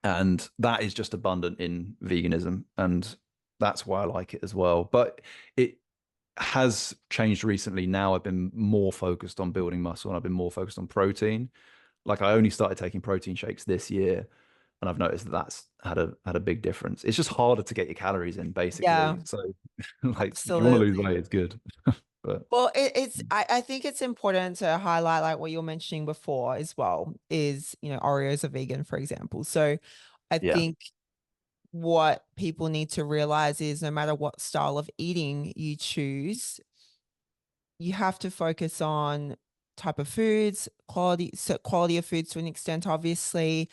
and that is just abundant in veganism, and that's why I like it as well. But it has changed recently. Now I've been more focused on building muscle and I've been more focused on protein. Like I only started taking protein shakes this year, and I've noticed that that's had a big difference. It's just harder to get your calories in, Yeah, basically. So, like, if you want to lose absolutely. weight, it's good. But Well, I think it's important to highlight like what you're mentioning before as well is, Oreos are vegan, for example. So I yeah, think what people need to realize is no matter what style of eating you choose, you have to focus on type of foods, quality, so quality of foods to an extent, obviously.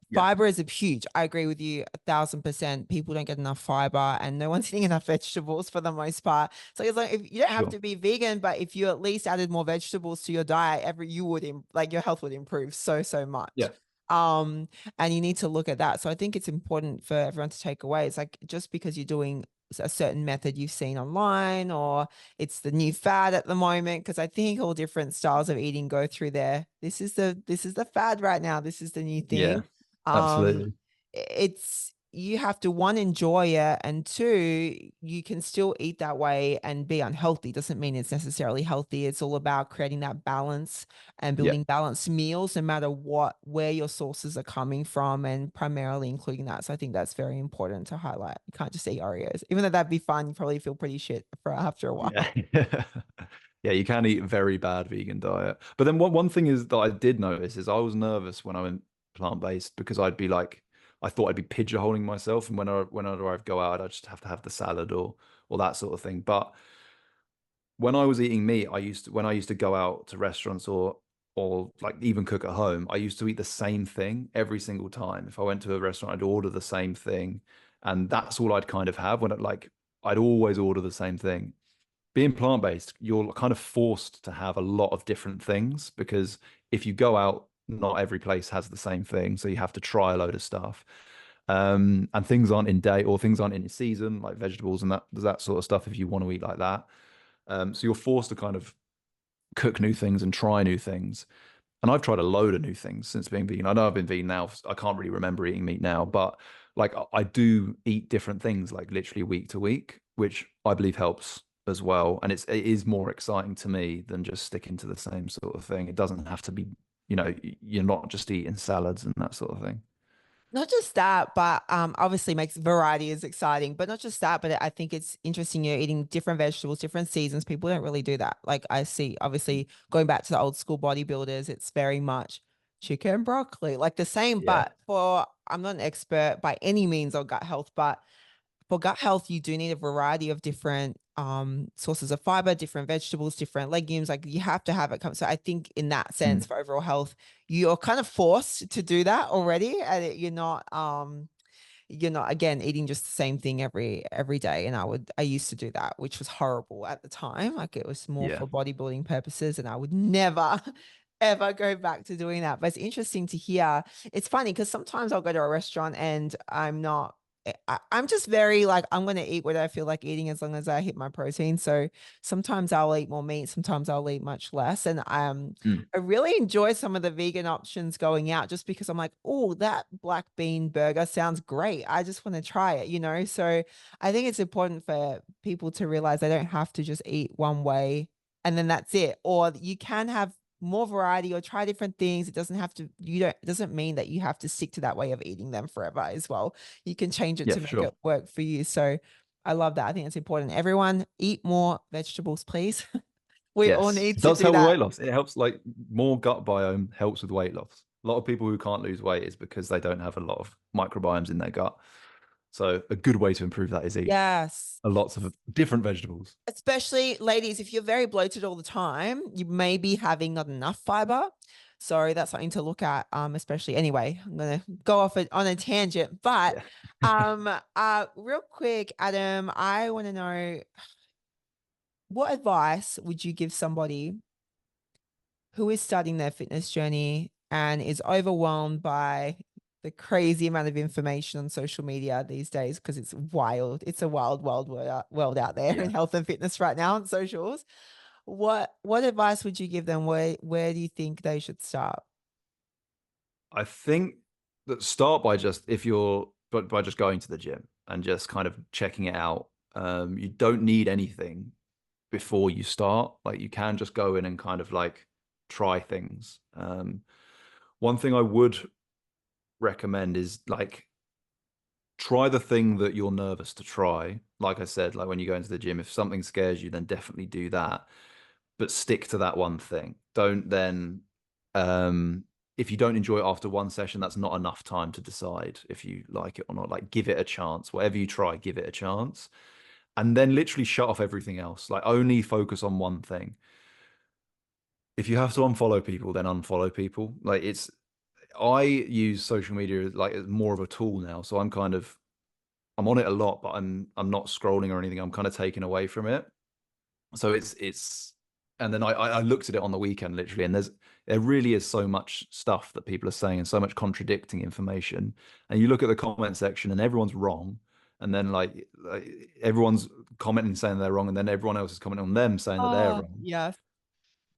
yeah, Fiber is a huge. I agree with you 1,000%. People don't get enough fiber, and no one's eating enough vegetables for the most part. So it's like if you don't have sure, to be vegan, but if you at least added more vegetables to your diet, you would like your health would improve so much. yeah, Um, and you need to look at that. So I think it's important for everyone to take away. It's like just because you're doing a certain method you've seen online or it's the new fad at the moment, because I think all different styles of eating go through there. This is the fad right now. This is the new yeah, thing. um absolutely, it's you have to one enjoy it, and two you can still eat that way and be unhealthy. Doesn't mean it's necessarily healthy. It's all about creating that balance and yeah. building balanced meals no matter where your sources are coming from, and primarily including that. So I think that's very important to highlight. You can't just eat Oreos, even though that'd be fun. You probably feel pretty shit for after a while. Yeah. Yeah, you can eat a very bad vegan diet. But then one thing is that I did notice is I was nervous when I went plant-based because I'd be like I thought I'd be pigeonholing myself and whenever I'd go out I'd just have to have the salad or that sort of thing. But when I was eating meat, when I used to go out to restaurants or like even cook at home, I used to eat the same thing every single time. If I went to a restaurant, I'd order the same thing, and that's all I'd kind of have I'd always order the same thing. Being plant-based, you're kind of forced to have a lot of different things because if you go out, not every place has the same thing, so you have to try a load of stuff. And things aren't in date or things aren't in season, like vegetables and that sort of stuff. If you want to eat like that, so you're forced to kind of cook new things and try new things. And I've tried a load of new things since being vegan. I know I've been vegan now. I can't really remember eating meat now, but like I do eat different things like literally week to week, which I believe helps as well. And it is more exciting to me than just sticking to the same sort of thing. It doesn't have to be, you're not just eating salads and that sort of thing. Not just that, but obviously makes variety is exciting. But not just that, but I think it's interesting you're eating different vegetables, different seasons. People don't really do that. Like I see, obviously going back to the old school bodybuilders, it's very much chicken, broccoli, like the same. Yeah. But for I'm not an expert by any means on gut health, but for gut health, you do need a variety of different sources of fiber, different vegetables, different legumes. Like you have to have it come. So I think in that sense, Mm. for overall health, you're kind of forced to do that already, and you're not again eating just the same thing every day. And I used to do that, which was horrible at the time. Like it was more Yeah. for bodybuilding purposes, and I would never ever go back to doing that. But it's interesting to hear. It's funny because sometimes I'll go to a restaurant and I'm not. I'm just very like I'm gonna eat what I feel like eating as long as I hit my protein. So sometimes I'll eat more meat, sometimes I'll eat much less. And Mm. I really enjoy some of the vegan options going out just because I'm like, oh, that black bean burger sounds great. I just want to try it, you know? So I think it's important for people to realize they don't have to just eat one way and then that's it. Or you can have more variety or try different things. It doesn't have to, it doesn't mean that you have to stick to that way of eating them forever as well. You can change it Yeah, to for make sure. it work for you. So I love that. I think it's important. Everyone eat more vegetables, please. We all Yes. need It to does do help with that. weight loss. It helps like more gut biome helps with weight loss. A lot of people who can't lose weight is because they don't have a lot of microbiomes in their gut. So a good way to improve that is eat Yes. a lots of different vegetables. Especially ladies, if you're very bloated all the time, you may be having not enough fiber. So that's something to look at. Especially anyway, I'm gonna go off on a tangent, but Yeah. real quick, Adam, I want to know what advice would you give somebody who is starting their fitness journey and is overwhelmed by the crazy amount of information on social media these days because it's wild. It's a wild, wild world out there in Yeah. health and fitness right now on socials. What advice would you give them? Where do you think they should start? I think that start by just if you're but by just going to the gym and just kind of checking it out. You don't need anything before you start. Like you can just go in and kind of like try things. One thing I would recommend is like try the thing that you're nervous to try. Like I said, like when you go into the gym, if something scares you, then definitely do that. But stick to that one thing. Don't then if you don't enjoy it after one session, that's not enough time to decide if you like it or not. Like give it a chance. Whatever you try, give it a chance. And then literally shut off everything else. Like only focus on one thing. If you have to unfollow people, then unfollow people. Like I use social media like as more of a tool now. So I'm on it a lot, but I'm not scrolling or anything. I'm kind of taken away from it. So and then I looked at it on the weekend literally, and there really is so much stuff that people are saying and so much contradicting information. And you look at the comment section and everyone's wrong. And then like everyone's commenting saying they're wrong, and then everyone else is commenting on them saying that they're Oh, wrong. yes.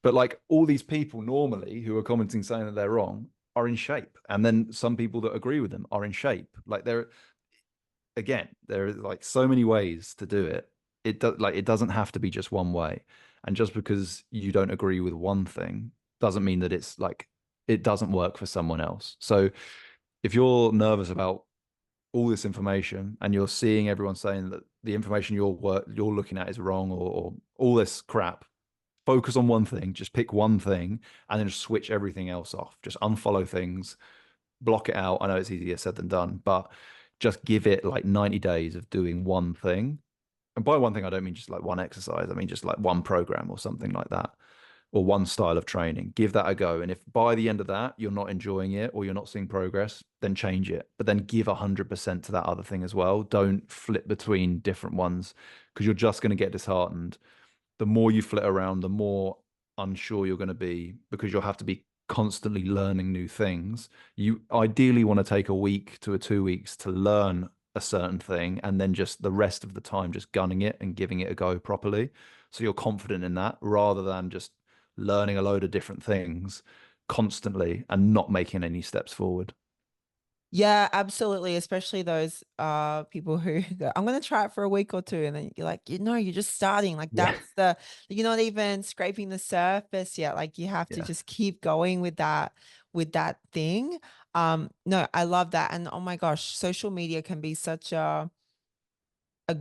But like all these people normally who are commenting saying that they're wrong are in shape. And then some people that agree with them are in shape. Like there are like so many ways to do it. It doesn't have to be just one way. And just because you don't agree with one thing doesn't mean that it's like it doesn't work for someone else. So if you're nervous about all this information and you're seeing everyone saying that the information you're looking at is wrong or all this crap, focus on one thing, just pick one thing and then just switch everything else off. Just unfollow things, block it out. I know it's easier said than done, but just give it like 90 days of doing one thing. And by one thing, I don't mean just like one exercise. I mean just like one program or something like that, or one style of training. Give that a go. And if by the end of that you're not enjoying it or you're not seeing progress, then change it. But then give 100% to that other thing as well. Don't flip between different ones because you're just going to get disheartened. The more you flit around, the more unsure you're going to be because you'll have to be constantly learning new things. You ideally want to take a week to 2 weeks to learn a certain thing, and then just the rest of the time just gunning it and giving it a go properly. So you're confident in that rather than just learning a load of different things constantly and not making any steps forward. Yeah, absolutely. Especially those people who go, I'm gonna try it for a week or two, and then you're like, you know, you're just starting. Like Yeah. you're not even scraping the surface yet. Like you have to Yeah. just keep going with that thing. No, I love that. And oh my gosh, social media can be such a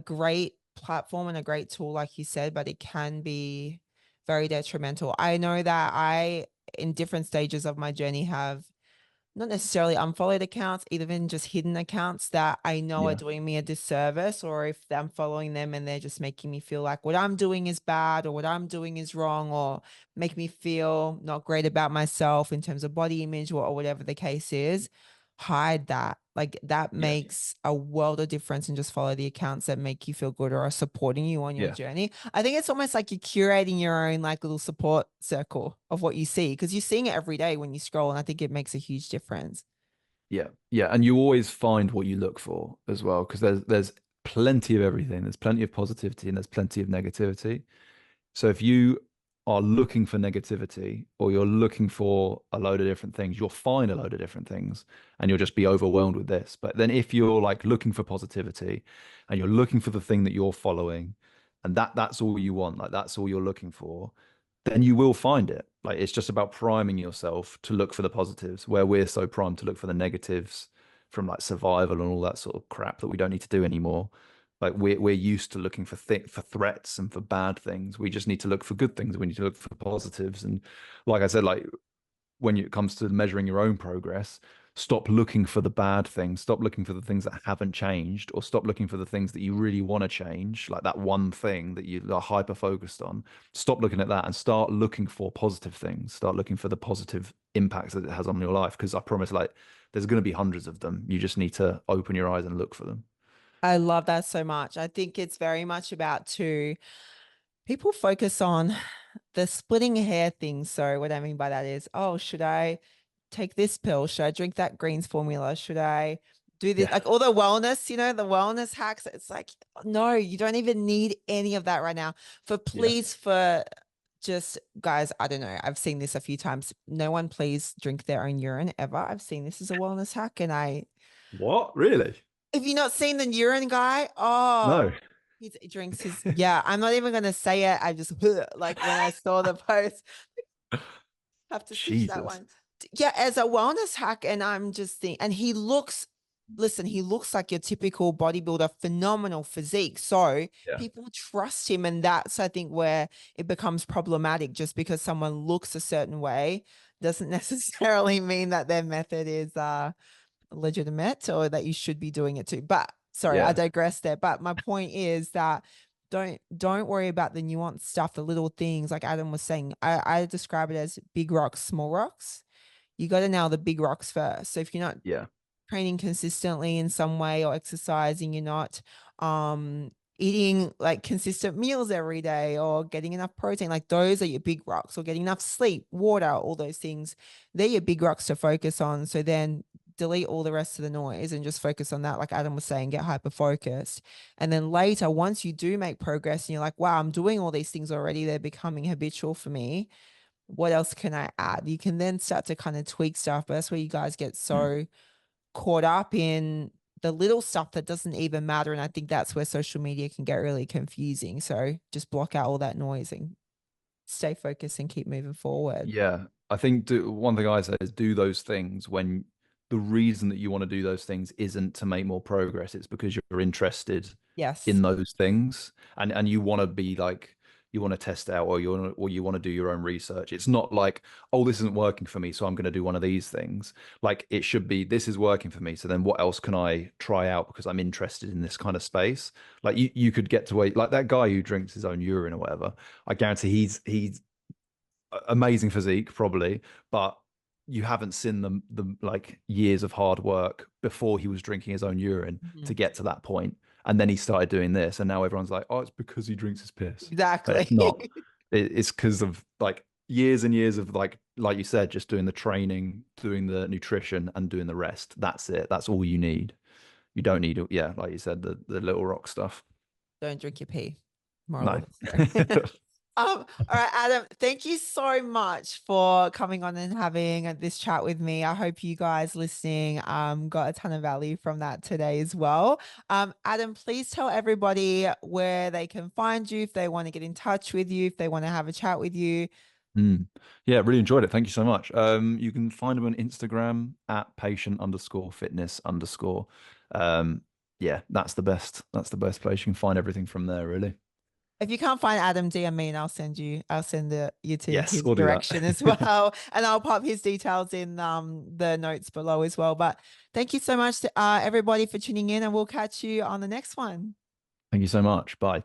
great platform and a great tool, like you said, but it can be very detrimental. I know that in different stages of my journey, have not necessarily unfollowed accounts, even just hidden accounts that I know are Yeah. doing me a disservice, or if I'm following them and they're just making me feel like what I'm doing is bad or what I'm doing is wrong, or make me feel not great about myself in terms of body image, or whatever the case is. Hide that. Like that Yeah. makes a world of difference, and just follow the accounts that make you feel good or are supporting you on your Yeah. journey. I think it's almost like you're curating your own like little support circle of what you see, because you're seeing it every day when you scroll, and I think it makes a huge difference. Yeah. Yeah. And you always find what you look for as well, because there's plenty of everything. There's plenty of positivity and there's plenty of negativity. So if you are looking for negativity or you're looking for a load of different things, you'll find a load of different things and you'll just be overwhelmed with this. But then if you're like looking for positivity and you're looking for the thing that you're following and that's all you want, like that's all you're looking for, then you will find it. Like it's just about priming yourself to look for the positives where we're so primed to look for the negatives from like survival and all that sort of crap that we don't need to do anymore. Like we're used to looking for threats and for bad things. We just need to look for good things. We need to look for positives. And like I said, like when it comes to measuring your own progress, stop looking for the bad things. Stop looking for the things that haven't changed, or stop looking for the things that you really want to change, like that one thing that you are hyper focused on. Stop looking at that and start looking for positive things. Start looking for the positive impacts that it has on your life. Because I promise, like, there's going to be hundreds of them. You just need to open your eyes and look for them. I love that so much. I think it's very much about two people focus on the splitting hair thing. So what I mean by that is, oh, should I take this pill? Should I drink that greens formula? Should I do this? Yeah. Like all the wellness, the wellness hacks. It's like, no, you don't even need any of that right now. Yeah. For just guys, I don't know. I've seen this a few times. No one please drink their own urine ever. I've seen this as a wellness hack, and What? Really? have you not seen the urine guy? Oh, No. he drinks his. Yeah, I'm not even gonna say it. I just like when I saw the post, have to stitch that Jesus. one. Yeah, as a wellness hack, and I'm just thinking, and he looks. Listen, he looks like your typical bodybuilder, phenomenal physique. So Yeah. people trust him, and that's I think where it becomes problematic. Just because someone looks a certain way doesn't necessarily mean that their method is legitimate or that you should be doing it too. But sorry, I Yeah. digress there. But my point is that don't worry about the nuanced stuff, the little things like Adam was saying. I describe it as big rocks, small rocks. You got to nail the big rocks first. So if you're not Yeah. training consistently in some way or exercising, you're not eating like consistent meals every day or getting enough protein, like those are your big rocks, or getting enough sleep, water, all those things. They're your big rocks to focus on. So then delete all the rest of the noise and just focus on that. Like Adam was saying, get hyper focused. And then later, once you do make progress and you're like, wow, I'm doing all these things already, they're becoming habitual for me. What else can I add? You can then start to kind of tweak stuff, but that's where you guys get Mm. so caught up in the little stuff that doesn't even matter. And I think that's where social media can get really confusing. So just block out all that noise and stay focused and keep moving forward. Yeah. I think one thing I say is do those things when the reason that you want to do those things isn't to make more progress. It's because you're interested Yes. in those things and you want to be like you want to test out or you want to do your own research. It's not like, oh, this isn't working for me, so I'm going to do one of these things. Like it should be, this is working for me, so then what else can I try out because I'm interested in this kind of space? Like you could get to wait like that guy who drinks his own urine or whatever. I guarantee he's amazing physique, probably, but you haven't seen the like years of hard work before he was drinking his own urine to Mhm. get to that point. And then he started doing this, and now everyone's like, "Oh, it's because he drinks his piss." But Exactly. it's not. It's because of like years and years of like you said, just doing the training, doing the nutrition, and doing the rest. That's it. That's all you need. You don't need, yeah, like you said, the little rock stuff. Don't drink your pee. Moral No. of the story. All right, Adam, thank you so much for coming on and having this chat with me. I hope you guys listening got a ton of value from that today as well. Adam, please tell everybody where they can find you if they want to get in touch with you, if they want to have a chat with you. Mm. Yeah, really enjoyed it. Thank you so much. You can find them on Instagram at patient_fitness_. Um, yeah, that's the best. That's the best place. You can find everything from there, really. If you can't find Adam, DM me and I'll send you to Yes, his we'll do that. direction as well. And I'll pop his details in the notes below as well. But thank you so much to everybody for tuning in, and we'll catch you on the next one. Thank you so much. Bye.